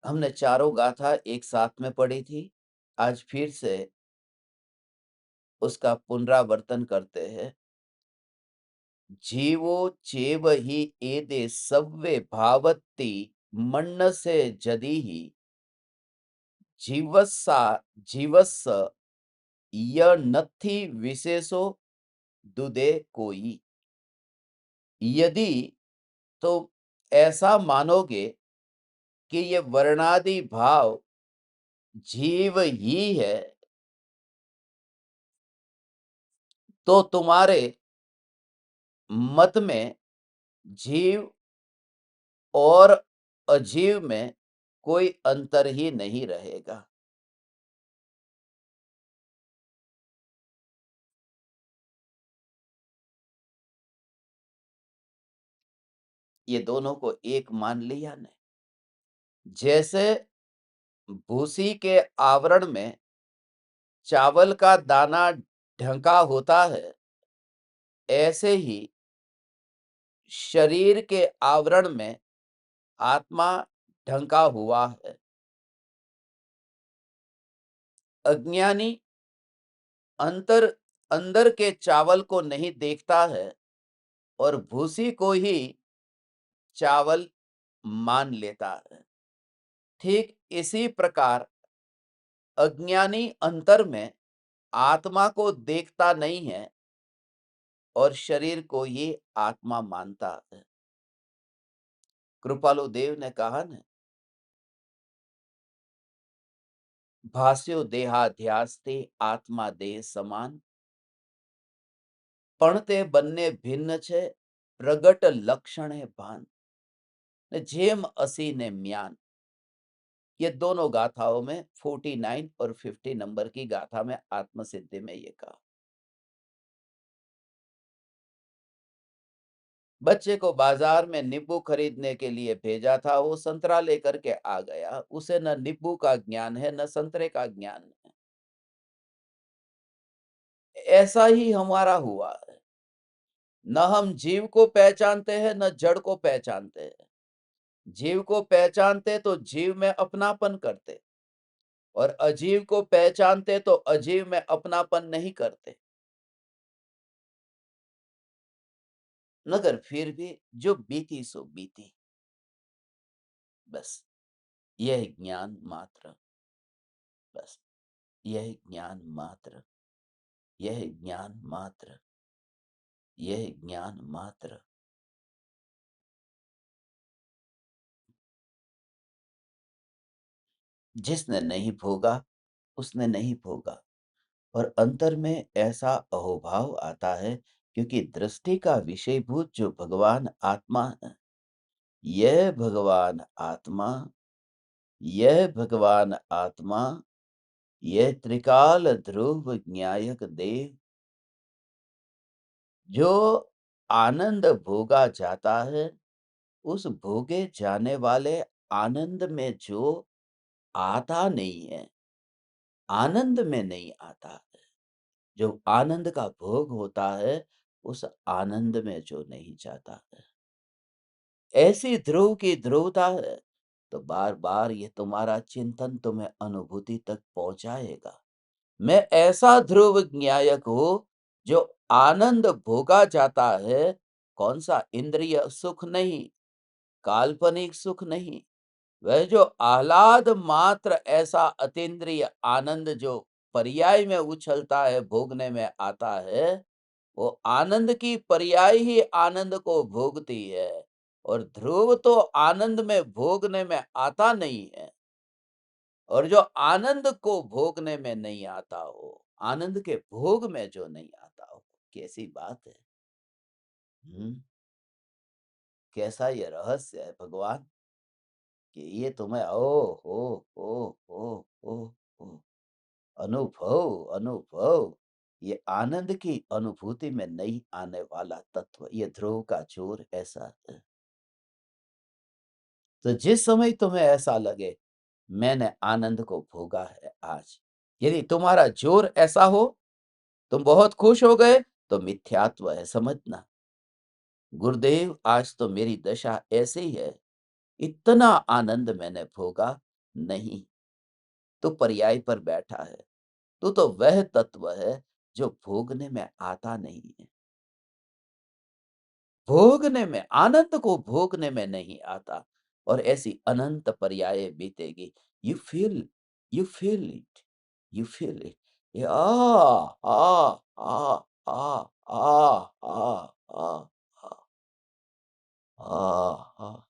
हमने चारों गाथा एक साथ में पढ़ी थी, आज फिर से उसका पुनरावर्तन करते हैं। जीवो चेव ही एदे सव्वे भावत्ति मन्न से जदी ही जीवस्सा जीवस्स य नथि विशेषो दुदे कोई। यदि तो ऐसा मानोगे कि ये वर्णादि भाव जीव ही है, तो तुम्हारे मत में जीव और अजीव में कोई अंतर ही नहीं रहेगा। ये दोनों को एक मान लिया ने। जैसे भूसी के आवरण में चावल का दाना ढका होता है, ऐसे ही शरीर के आवरण में आत्मा ढका हुआ है। अज्ञानी अंतर अंदर के चावल को नहीं देखता है और भूसी को ही चावल मान लेता है। ठीक इसी प्रकार अज्ञानी अंतर में आत्मा को देखता नहीं है और शरीर को ही आत्मा मानता है। कृपालु देव ने कहा न, भास्यो देहाध्यास्ते आत्मा देह समान, पणते बन्ने भिन्न छे प्रगट लक्षणे भान। जेम असी ने म्यान। ये दोनों गाथाओं में 49 और 50 नंबर की गाथा में आत्मसिद्धि में ये कहा। बच्चे को बाजार में नींबू खरीदने के लिए भेजा था, वो संतरा लेकर के आ गया। उसे न नींबू का ज्ञान है न संतरे का ज्ञान है। ऐसा ही हमारा हुआ है। न हम जीव को पहचानते हैं न जड़ को पहचानते हैं। जीव को पहचानते तो जीव में अपनापन करते और अजीव को पहचानते तो अजीव में अपनापन नहीं करते। मगर फिर भी जो बीती सो बीती, बस यह ज्ञान मात्र, बस यह ज्ञान मात्र, यह ज्ञान मात्र, यह ज्ञान मात्र। जिसने नहीं भोगा उसने नहीं भोगा। और अंतर में ऐसा अहोभाव आता है क्योंकि दृष्टि का विषयभूत जो भगवान आत्मा है, यह भगवान आत्मा, यह भगवान आत्मा, यह त्रिकाल ध्रुव न्यायक देव, जो आनंद भोगा जाता है, उस भोगे जाने वाले आनंद में जो आता नहीं है, आनंद में नहीं आता है, जो आनंद का भोग होता है, उस आनंद में जो नहीं जाता है, ऐसी ध्रुव की ध्रुवता है। तो बार बार ये तुम्हारा चिंतन तुम्हें अनुभूति तक पहुंचाएगा। मैं ऐसा ध्रुव न्यायक हूं जो आनंद भोगा जाता है। कौन सा इंद्रिय सुख नहीं, काल्पनिक सुख नहीं, वह जो आह्लाद मात्र ऐसा अतीन्द्रिय आनंद जो पर्याय में उछलता है, भोगने में आता है, वो आनंद की पर्याय ही आनंद को भोगती है। और ध्रुव तो आनंद में भोगने में आता नहीं है। और जो आनंद को भोगने में नहीं आता हो, आनंद के भोग में जो नहीं आता हो, कैसी बात है। कैसा ये रहस्य है भगवान कि ये तुम्हें ओ अनुभव अनुभव, ये आनंद की अनुभूति में नहीं आने वाला तत्व, ये ध्रुव का जोर ऐसा है। तो जिस समय तुम्हें ऐसा लगे मैंने आनंद को भोगा है आज, यदि तुम्हारा जोर ऐसा हो, तुम बहुत खुश हो गए, तो मिथ्यात्व है, समझना। गुरुदेव आज तो मेरी दशा ऐसे ही है, इतना आनंद मैंने भोगा नहीं। तो पर्याय पर बैठा है, तो वह तत्व है जो भोगने में आता नहीं है। भोगने में, आनंद को भोगने में नहीं आता, और ऐसी अनंत पर्याय बीतेगी। You feel, you feel it, you feel it. ये आ आ आ आ आ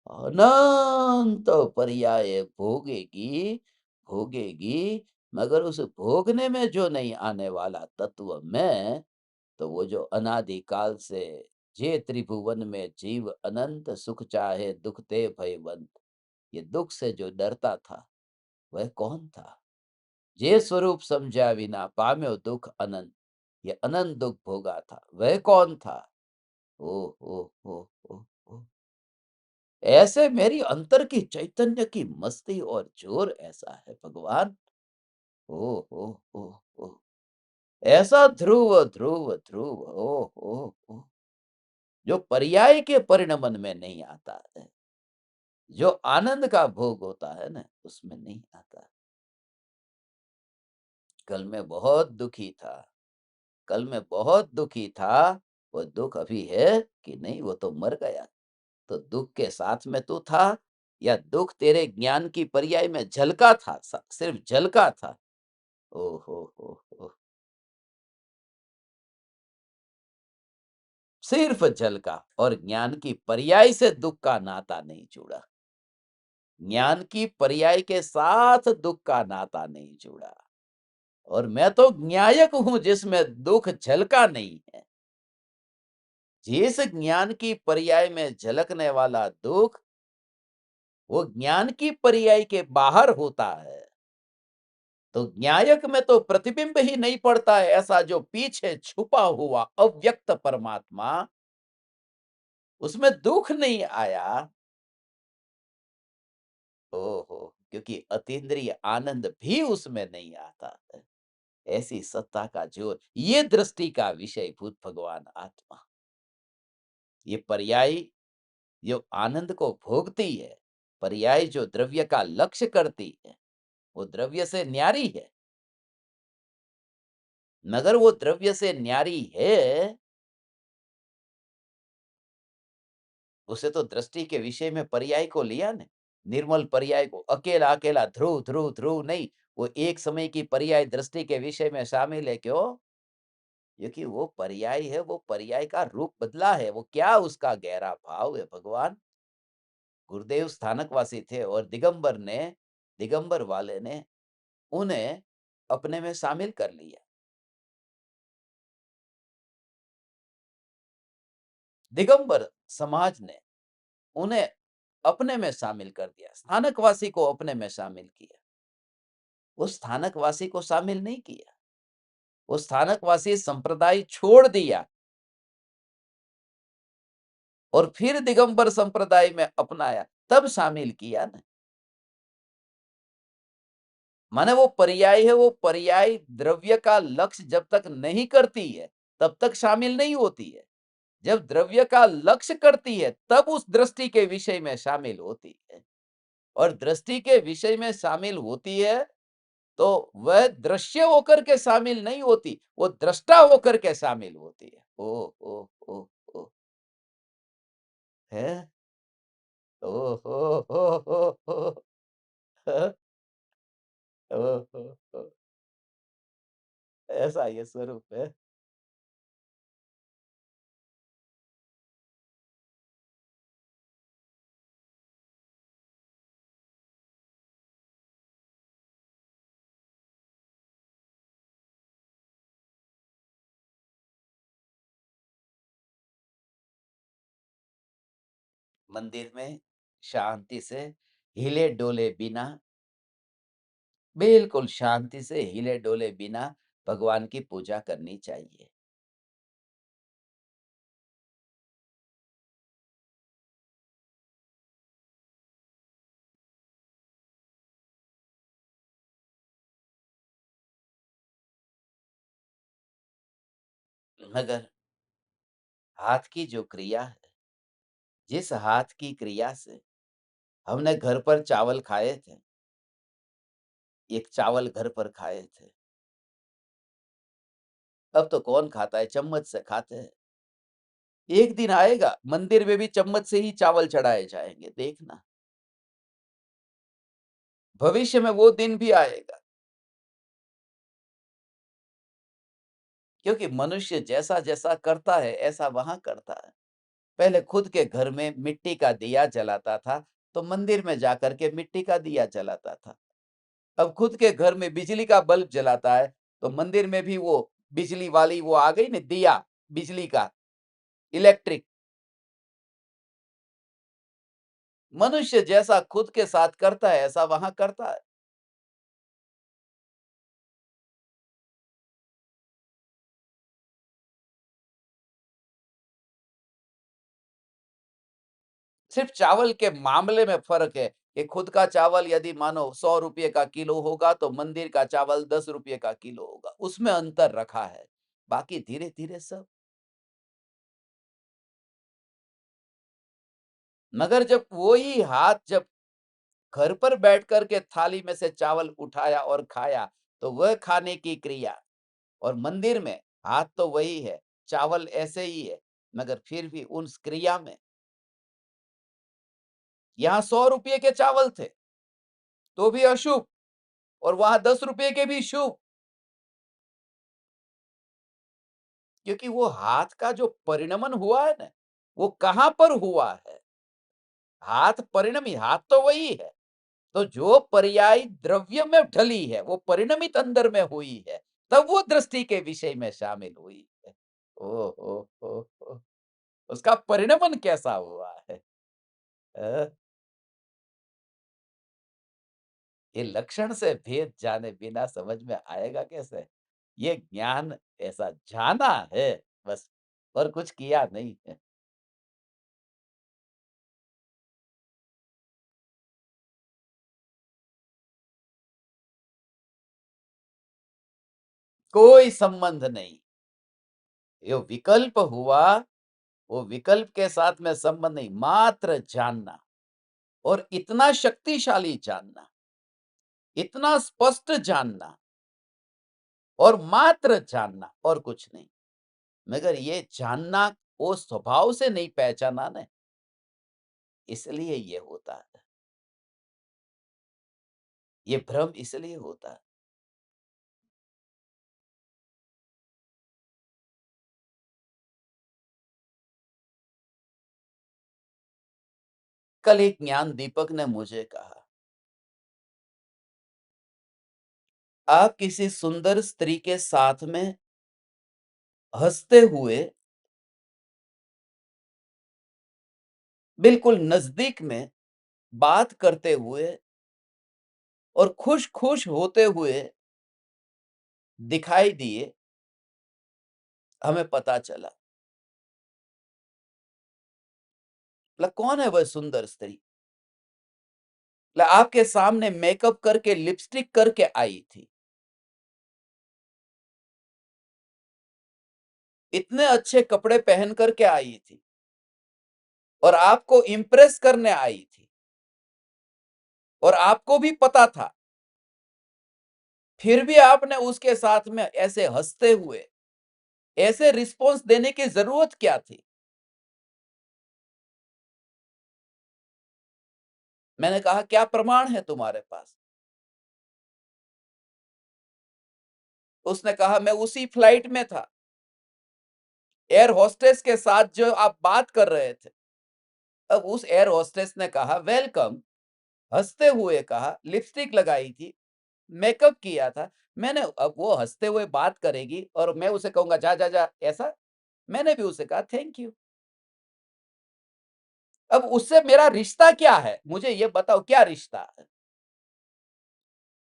अनंत पर्याय भोगेगी, भोगेगी, मगर उस भोगने में जो नहीं आने वाला तत्व मैं, तो वो जो अनादिकाल से जे त्रिभुवन में जीव अनंत सुख चाहे दुख ते भयवंत, ये दुख से जो डरता था, वह कौन था? जे स्वरूप समझा विना पाम्यो दुख अनंत, ये अनंत दुख भोगा था, वह कौन था? ओ ओ ऐसे मेरी अंतर की चैतन्य की मस्ती और जोर ऐसा है भगवान। ओ ओ ओ ओ ऐसा ध्रुव ध्रुव ध्रुव ओ जो पर्याय के परिणमन में नहीं आता है, जो आनंद का भोग होता है ना, उसमें नहीं आता। कल मैं बहुत दुखी था, कल मैं बहुत दुखी था, वो दुख अभी है कि नहीं, वो तो मर गया। तो दुख के साथ में तू था, या दुख तेरे ज्ञान की पर्याय में झलका था, सिर्फ झलका था। ओ हो सिर्फ झलका, और ज्ञान की पर्याय से दुख का नाता नहीं जुड़ा। ज्ञान की पर्याय के साथ दुख का नाता नहीं जुड़ा। और मैं तो ज्ञायक हूं जिसमें दुख झलका नहीं है। जिस ज्ञान की पर्याय में झलकने वाला दुख, वो ज्ञान की पर्याय के बाहर होता है। तो न्यायक में तो प्रतिबिंब ही नहीं पड़ता है, ऐसा जो पीछे छुपा हुआ अव्यक्त परमात्मा, उसमें दुख नहीं आया। ओहो, क्योंकि अतीन्द्रिय आनंद भी उसमें नहीं आता है। ऐसी सत्ता का जोर, ये दृष्टि का विषयभूत भगवान आत्मा, ये पर्याय जो आनंद को भोगती है, पर्याय जो द्रव्य का लक्ष्य करती है, वो द्रव्य से न्यारी है। मगर वो द्रव्य से न्यारी है, उसे तो दृष्टि के विषय में पर्याय को लिया ने, निर्मल पर्याय को, अकेला अकेला ध्रुव ध्रुव ध्रुव नहीं, वो एक समय की पर्याय दृष्टि के विषय में शामिल है। क्यों? क्योंकि वो पर्याय है, वो पर्याय का रूप बदला है, वो क्या उसका गहरा भाव है भगवान। गुरुदेव स्थानकवासी थे, और दिगंबर वाले ने उन्हें अपने में शामिल कर लिया। दिगंबर समाज ने उन्हें अपने में शामिल कर दिया, स्थानकवासी को अपने में शामिल किया। उस स्थानकवासी को शामिल नहीं किया, वो स्थानकवासी संप्रदाय छोड़ दिया, और फिर दिगंबर संप्रदाय में अपनाया, तब शामिल किया ना। माने वो पर्याय है, वो पर्याय द्रव्य का लक्ष्य जब तक नहीं करती है, तब तक शामिल नहीं होती है। जब द्रव्य का लक्ष्य करती है, तब उस दृष्टि के विषय में शामिल होती है। और दृष्टि के विषय में शामिल होती है, तो वह दृश्य होकर के शामिल नहीं होती, वो दृष्टा होकर के शामिल होती है। ओ ओ है। ओ हो ओ हो ऐसा ये स्वरूप है। मंदिर में शांति से हिले-डोले बिना, बिल्कुल शांति से हिले-डोले बिना भगवान की पूजा करनी चाहिए। मगर हाथ की जो क्रिया है, जिस हाथ की क्रिया से हमने घर पर चावल खाए थे, एक चावल घर पर खाए थे, अब तो कौन खाता है, चम्मच से खाते हैं। एक दिन आएगा, मंदिर में भी चम्मच से ही चावल चढ़ाए जाएँगे, देखना। भविष्य में वो दिन भी आएगा, क्योंकि मनुष्य जैसा-जैसा करता है, ऐसा वहाँ करता है। पहले खुद के घर में मिट्टी का दिया जलाता था, तो मंदिर में जाकर के मिट्टी का दिया जलाता था। अब खुद के घर में बिजली का बल्ब जलाता है, तो मंदिर में भी वो बिजली वाली वो आ गई ना दिया, बिजली का, इलेक्ट्रिक। मनुष्य जैसा खुद के साथ करता है, ऐसा वहाँ करता है। सिर्फ चावल के मामले में फ़र्क है कि खुद का चावल यदि मानो ₹100 का किलो होगा, तो मंदिर का चावल ₹10 का किलो होगा, उसमें अंतर रखा है। बाकी धीरे-धीरे सब। मगर जब वही हाथ जब घर पर बैठ कर के थाली में से चावल उठाया और खाया, तो वह खाने की क्रिया और मंदिर में हाथ तो वही है, चावल ऐसे ही है, मगर फिर भी उस क्रिया में यहाँ ₹100 के चावल थे, तो भी अशुभ और वहाँ ₹10 के भी शुभ, क्योंकि वो हाथ का जो परिणमन हुआ है ना, वो कहाँ पर हुआ है? हाथ परिणमी, हाथ तो वही है। तो जो पर्यायी द्रव्य में ढली है, वो परिणमित अंदर में हुई है, तब वो दृष्टि के विषय में शामिल हुई है। ओह हो, हो! उसका परिणमन कैसा हुआ है? अ, ये लक्षण से भेद जाने बिना समझ में आएगा कैसे? ये ज्ञान ऐसा जाना है बस, और कुछ किया नहीं है। कोई संबंध नहीं। ये विकल्प हुआ, वो विकल्प के साथ में संबंध नहीं, मात्र जानना और इतना शक्तिशाली जानना, इतना स्पष्ट जानना और मात्र जानना और कुछ नहीं। मगर ये जानना वो स्वभाव से नहीं पहचाना ना, इसलिए ये होता है। ये भ्रम इसलिए होता है। कल एक ज्ञान दीपक ने मुझे कहा, आप किसी सुंदर स्त्री के साथ में हँसते हुए, बिल्कुल नज़दीक में बात करते हुए और खुश-खुश होते हुए दिखाई दिए, हमें पता चला। बोला कौन है वह सुंदर स्त्री? बोला आपके सामने मेकअप करके, लिपस्टिक करके आई थी। इतने अच्छे कपड़े पहन कर के आई थी और आपको इम्प्रेस करने आई थी और आपको भी पता था, फिर भी आपने उसके साथ में ऐसे हँसते हुए, ऐसे रिस्पॉन्स देने की ज़रूरत क्या थी? मैंने कहा क्या प्रमाण है तुम्हारे पास? उसने कहा मैं उसी फ्लाइट में था, एयर होस्टेस के साथ जो आप बात कर रहे थे। अब उस एयर होस्टेस ने कहा वेलकम, हँसते हुए कहा, लिपस्टिक लगाई थी, मेकअप किया था। मैंने अब वो हँसते हुए बात करेगी और मैं उसे कहूँगा जा, जा, जा ऐसा? मैंने भी उसे कहा थैंक यू। अब उससे मेरा रिश्ता क्या है? मुझे ये बताओ क्या रिश्ता है?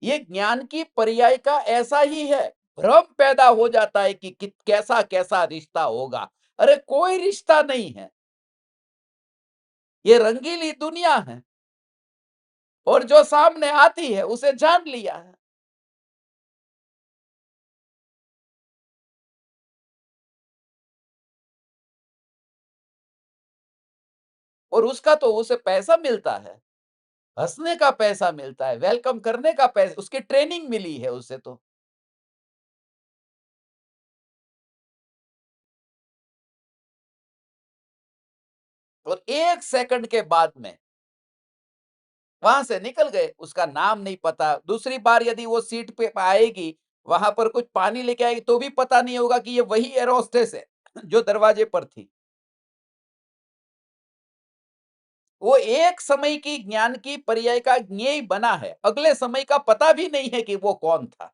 ये ज्ञान की पर्याय का ऐसा ही है। भ्रम पैदा हो जाता है कि कैसा-कैसा रिश्ता होगा। अरे कोई रिश्ता नहीं है। ये रंगीली दुनिया है और जो सामने आती है उसे जान लिया है। और उसका तो उसे पैसा मिलता है, हँसने का पैसा मिलता है, वेलकम करने का पैसा, उसकी ट्रेनिंग मिली है उसे तो। और 1 सेकंड के बाद में वहाँ से निकल गए, उसका नाम नहीं पता। दूसरी बार यदि वो सीट पे आएगी, वहाँ पर कुछ पानी लेके आएगी तो भी पता नहीं होगा कि ये वही एयर होस्टेस है, जो दरवाजे पर थी। वो एक समय की ज्ञान की पर्याय का ज्ञेय बना है, अगले समय का पता भी नहीं है कि वो कौन था।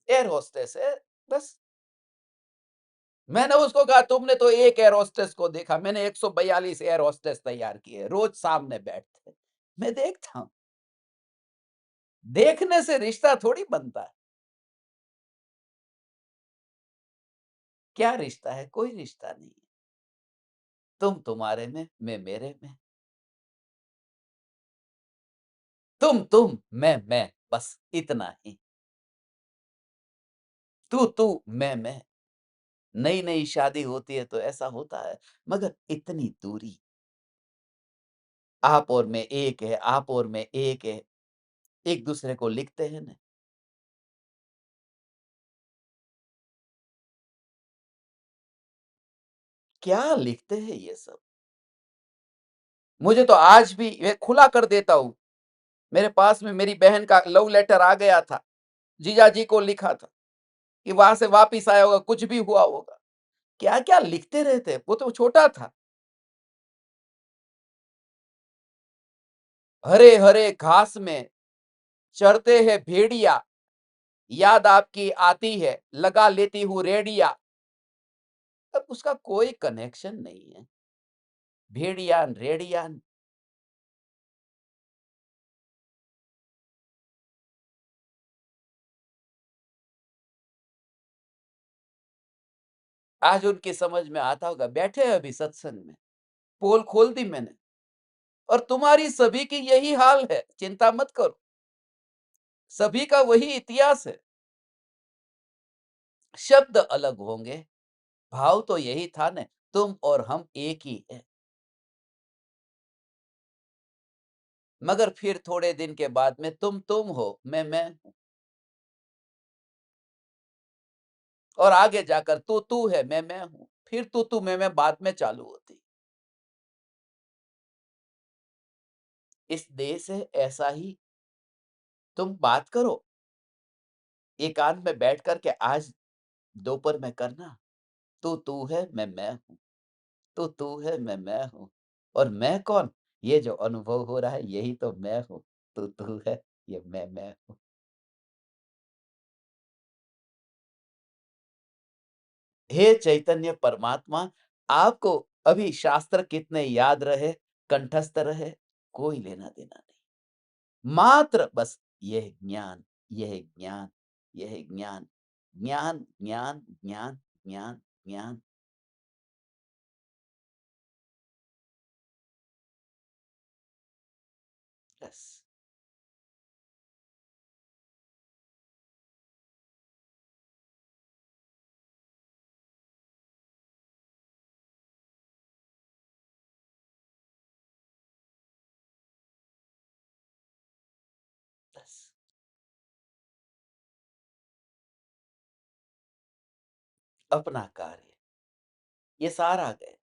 एयर होस्टेस है, बस। मैंने उसको कहा तुमने तो एक एयर होस्टेस को देखा, मैंने 142 एयर होस्टेस तैयार किए, रोज सामने बैठते। मैं देखता हूँ, देखने से रिश्ता थोड़ी बनता है। क्या रिश्ता है? कोई रिश्ता नहीं है। तुम तुम्हारे में, मैं मेरे में। तुम, मैं, बस इतना ही। तू, मैं। नई-नई शादी होती है तो ऐसा होता है, मगर इतनी दूरी, आप और मैं एक है, आप और मैं एक है, एक-दूसरे को लिखते हैं ना। क्या लिखते हैं ये सब? मुझे तो आज भी ये खुला कर देता हूँ, मेरे पास में मेरी बहन का लव लेटर आ गया था, जीजाजी को लिखा था, कि वहाँ से वापिस आया होगा, कुछ भी हुआ होगा। क्या-क्या लिखते रहते हैं, वो तो छोटा था। हरे-हरे घास में चरते हैं भेड़िया, याद आपकी आती है, लगा लेती हूँ रेडिया। अब उसका कोई कनेक्शन नहीं है। भेड़िया, रेडिया। आज उनकी समझ में आता होगा, बैठे हैं अभी सत्संग में, पोल खोल दी मैंने और तुम्हारी सभी की यही हाल है, चिंता मत करो। सभी का वही इतिहास है। शब्द अलग होंगे, भाव तो यही था न, तुम और हम एक ही हैं। मगर फिर थोड़े दिन के बाद में तुम हो, मैं हूँ और आगे जाकर तू है, मैं हूँ। फिर तू मैं बाद में चालू होती। इस देह से ऐसा ही तुम बात करो, एकांत में बैठ कर के आज दोपहर में करना। तू है, मैं हूँ। तू है, मैं हूँ। और मैं कौन? ये जो अनुभव हो रहा है यही तो मैं हूँ। तू है, ये मैं हूँ। हे चैतन्य परमात्मा, आपको अभी शास्त्र कितने याद रहे, कंठस्थ रहे, कोई लेना-देना नहीं। मात्र बस यह ज्ञान, यह ज्ञान, यह ज्ञान। ज्ञान, ज्ञान, ज्ञान, ज्ञान, ज्ञान। बस, बस। अपना कार्य, ये सारा गए।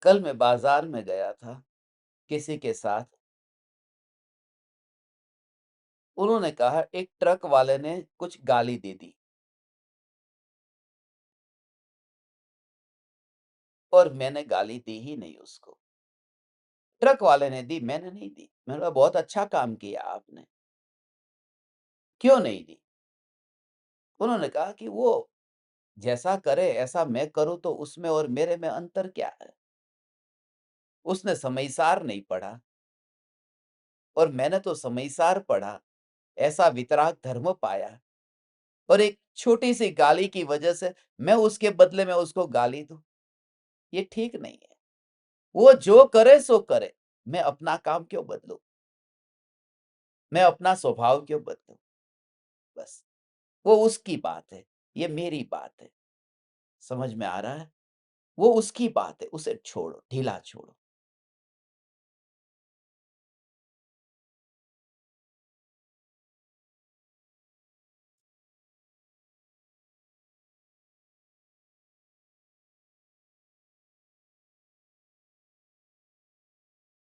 कल मैं बाज़ार में गया था, किसी के साथ। उन्होंने कहा एक ट्रक वाले ने कुछ गाली दे दी। और मैंने गाली दी ही नहीं उसको। ट्रक वाले ने दी, मैंने नहीं दी। मैंने कहा बहुत अच्छा काम किया आपने। क्यों नहीं दी? उन्होंने कहा कि वो जैसा करे ऐसा मैं करूँ तो उसमें और मेरे में अंतर क्या है? उसने समयसार नहीं पढ़ा और मैंने तो समयसार पढ़ा, ऐसा वितराग धर्म पाया और एक छोटी-सी गाली की वजह से मैं उसके बदले में उसको गाली दूँ, ये ठीक नहीं है। वो जो करे सो करे, मैं अपना काम क्यों बदलूँ? मैं अपना स्वभाव क्यों बदलूँ? बस, वो उसकी बात है, ये मेरी बात है। समझ में आ रहा है? वो उसकी बात है, उसे छोड़ो, ढीला छोड़ो।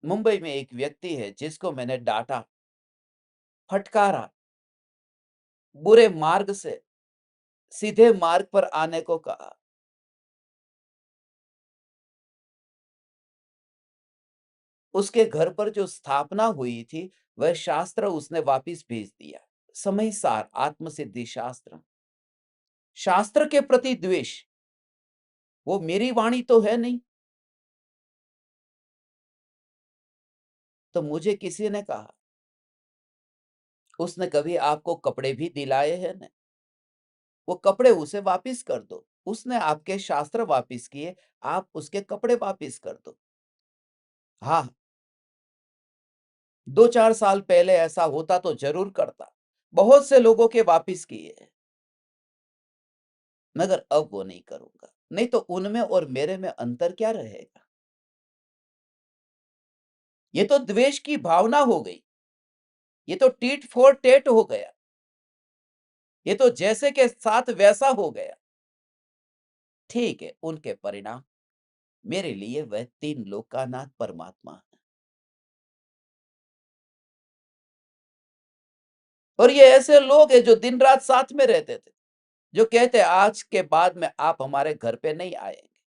मुंबई में एक व्यक्ति है जिसको मैंने डाँटा, फटकारा, बुरे मार्ग से सीधे मार्ग पर आने को कहा। उसके घर पर जो स्थापना हुई थी, वह शास्त्र उसने वापिस भेज दिया। समय सार आत्मसिद्धि शास्त्र, शास्त्र के प्रति द्वेष, वो मेरी वाणी तो है नहीं। तो मुझे किसी ने कहा, उसने कभी आपको कपड़े भी दिलाए हैं न? वो कपड़े उसे वापिस कर दो। उसने आपके शास्त्र वापिस किए, आप उसके कपड़े वापिस कर दो। हाँ, 2-4 साल पहले ऐसा होता तो ज़रूर करता। बहुत से लोगों के वापिस किए हैं, मगर अब वो नहीं करूँगा। नहीं तो उनमें और मेरे में अंतर क्या रहेगा? ये तो द्वेष की भावना हो गई। ये तो टिट फॉर टैट हो गया। ये तो जैसे के साथ वैसा हो गया। ठीक है, उनके परिणाम। मेरे लिए वह 3 लोकानाथ परमात्मा है। और ये ऐसे लोग हैं जो दिन-रात साथ में रहते थे, जो कहते आज के बाद में आप हमारे घर पे नहीं आएँगे।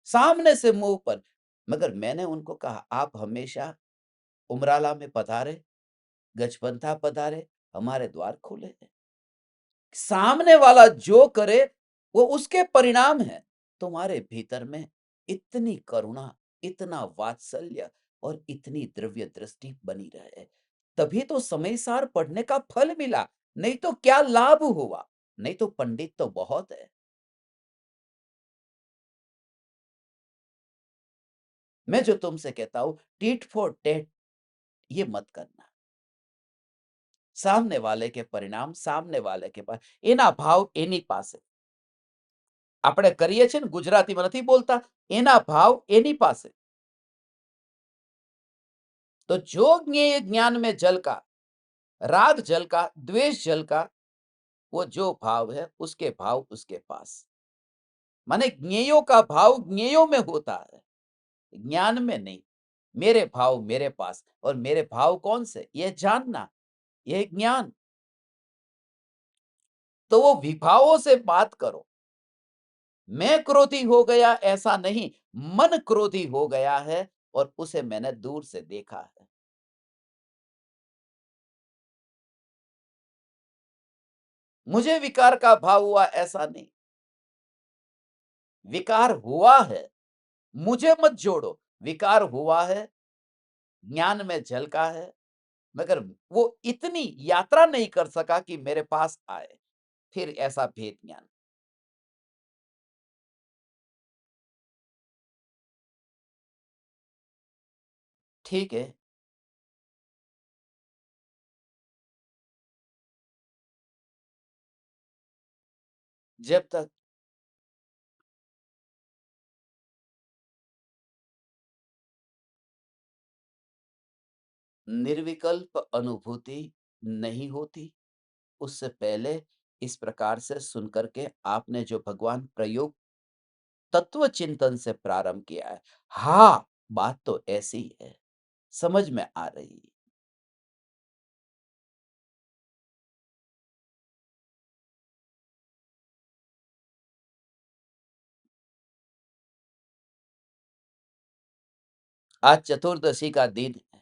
सामने से मुँह पर, मगर मैंने उनको कहा आप हमेशा उमराला में पधारे, गजपंथा पधारे, हमारे द्वार खुले हैं। सामने वाला जो करे, वो उसके परिणाम हैं। तुम्हारे भीतर में इतनी करुणा, इतना वात्सल्य और इतनी द्रव्य दृष्टि बनी रहे, तभी तो समय-सार पढ़ने का फल मिला, नहीं तो क्या लाभ हुआ? नहीं तो पंडित तो बहुत है। मैं जो तुमसे कहता हूँ, टिट फॉर टैट ये मत करना। सामने वाले के परिणाम सामने वाले के पास, એના ભાવ એની પાસે. આપણે કરીએ છીએ ને ગુજરાતીમાં નથી बोलता, એના ભાव એની પાસે. तो जो ज्ञेय ज्ञान में झलका, राग झलका, द्वेष झलका, वो जो भाव है उसके भाव उसके पास। माने ज्ञेयों का भाव ज्ञेयों में होता है, ज्ञान में नहीं। मेरे भाव मेरे पास, और मेरे भाव कौन से? ये जानना, ये ज्ञान। तो वो विभावों से बात करो। मैं क्रोधी हो गया ऐसा नहीं, मन क्रोधी हो गया है और उसे मैंने दूर से देखा है। मुझे विकार का भाव हुआ ऐसा नहीं, विकार हुआ है, मुझे मत जोड़ो। विकार हुआ है, ज्ञान में झलका है, मगर वो इतनी यात्रा नहीं कर सका कि मेरे पास आए, फिर ऐसा भेद ज्ञान। ठीक है, जब तक निर्विकल्प अनुभूति नहीं होती, उससे पहले इस प्रकार से सुनकर के आपने जो भगवान प्रयोग तत्व चिंतन से प्रारंभ किया है, हाँ, बात तो ऐसी है, समझ में आ रही है। आज चतुर्दशी का दिन है।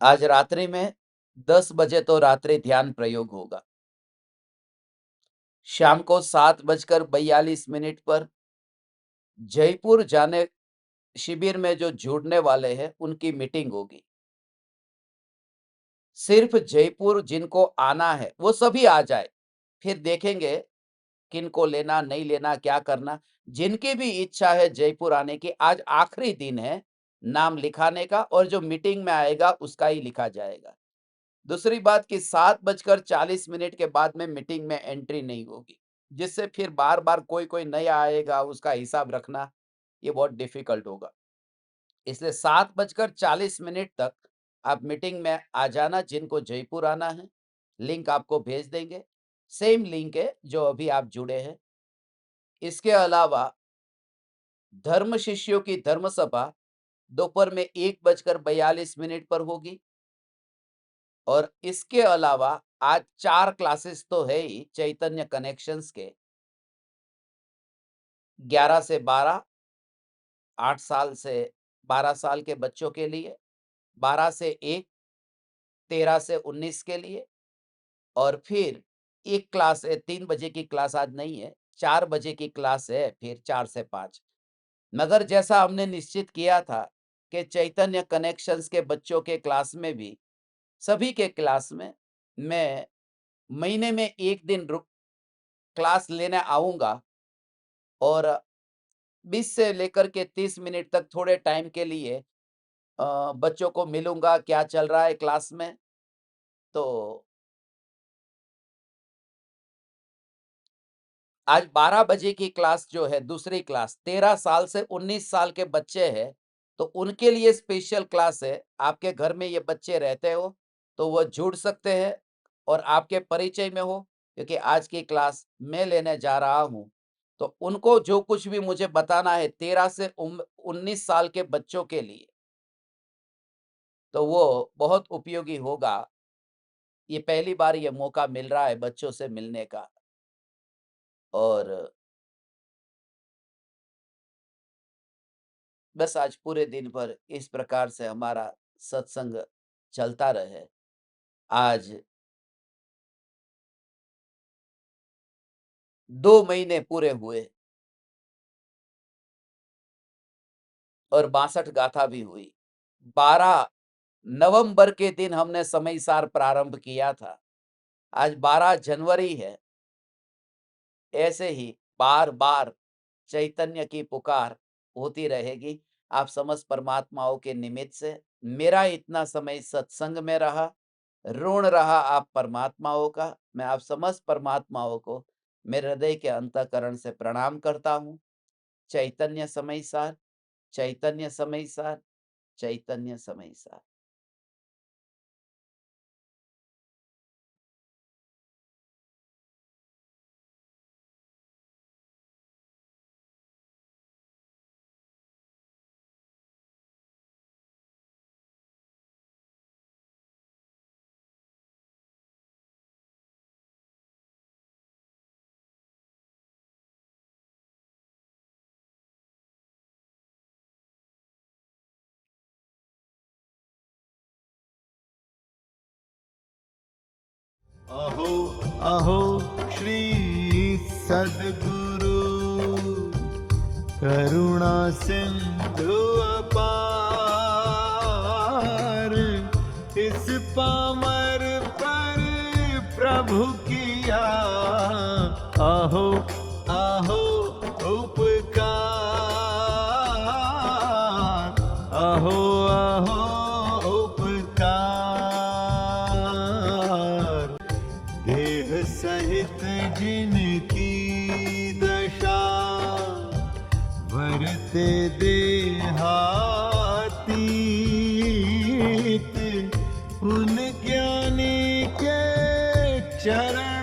आज रात्रि में 10 बजे तो रात्रि ध्यान प्रयोग होगा। शाम को 7:42 पर जयपुर जाने शिविर में जो जुड़ने वाले हैं उनकी मीटिंग होगी। सिर्फ जयपुर जिनको आना है वो सभी आ जाए, फिर देखेंगे किनको लेना नहीं लेना क्या करना। जिनकी भी इच्छा है जयपुर आने की, आज आखिरी दिन है नाम लिखाने का, और जो मीटिंग में आएगा उसका ही लिखा जाएगा। दूसरी बात कि 7:40 के बाद में मीटिंग में एंट्री नहीं होगी, जिससे फिर बार-बार कोई-कोई नया आएगा, उसका हिसाब रखना ये बहुत डिफिकल्ट होगा। इसलिए 7:40 तक आप मीटिंग में आ जाना, जिनको जयपुर आना है। लिंक आपको भेज देंगे, सेम लिंक है जो अभी आप जुड़े हैं। इसके अलावा धर्म शिष्यों की धर्म सभा दोपहर में 1:42 पर होगी, और इसके अलावा आज 4 क्लासेस तो है ही चैतन्य कनेक्शंस के। 11 से 12, 8 साल से 12 साल के बच्चों के लिए, 12 से 1, 13 से 19 के लिए, और फिर एक क्लास है, 3 बजे की क्लास आज नहीं है, 4 बजे की क्लास है, फिर 4 से 5। मगर जैसा हमने निश्चित किया था कि चैतन्य कनेक्शंस के बच्चों के क्लास में भी, सभी के क्लास में मैं महीने में 1 दिन रुक क्लास लेने आऊँगा, और 20 से लेकर के 30 मिनट तक थोड़े टाइम के लिए बच्चों को मिलूँगा, क्या चल रहा है क्लास में। तो आज 12 बजे की क्लास जो है, दूसरी क्लास 13 साल से 19 साल के बच्चे हैं, तो उनके लिए स्पेशल क्लास है। आपके घर में ये बच्चे रहते हो तो वो जुड़ सकते हैं और आपके परिचय में हो, क्योंकि आज की क्लास मैं लेने जा रहा हूँ। तो उनको जो कुछ भी मुझे बताना है 13 से 19 साल के बच्चों के लिए, तो वो बहुत उपयोगी होगा। ये पहली बार ये मौका मिल रहा है बच्चों से मिलने का, और बस आज पूरे दिन भर इस प्रकार से हमारा सत्संग चलता रहे। आज 2 महीने पूरे हुए और 62 गाथा भी हुई। 12 नवंबर के दिन हमने समयसार प्रारंभ किया था। आज 12 जनवरी है। ऐसे ही बार-बार चैतन्य की पुकार होती रहेगी। आप समस्त परमात्माओं के निमित्त से मेरा इतना समय सत्संग में रहा, ऋण रहा आप परमात्माओं का। मैं आप समस्त परमात्माओं को मेरे हृदय के अंतःकरण से प्रणाम करता हूँ। चैतन्य समय सार, चैतन्य समय सार, चैतन्य समय सार। अहो अहो श्री सद्गुरु करुणा सिंधु अपार, इस पामर पर प्रभु किया अहो अहो उपकार, अहो अहो उपकार। देह सहित जिनकी दशा वरते देहातीत, उन ज्ञानी के चरण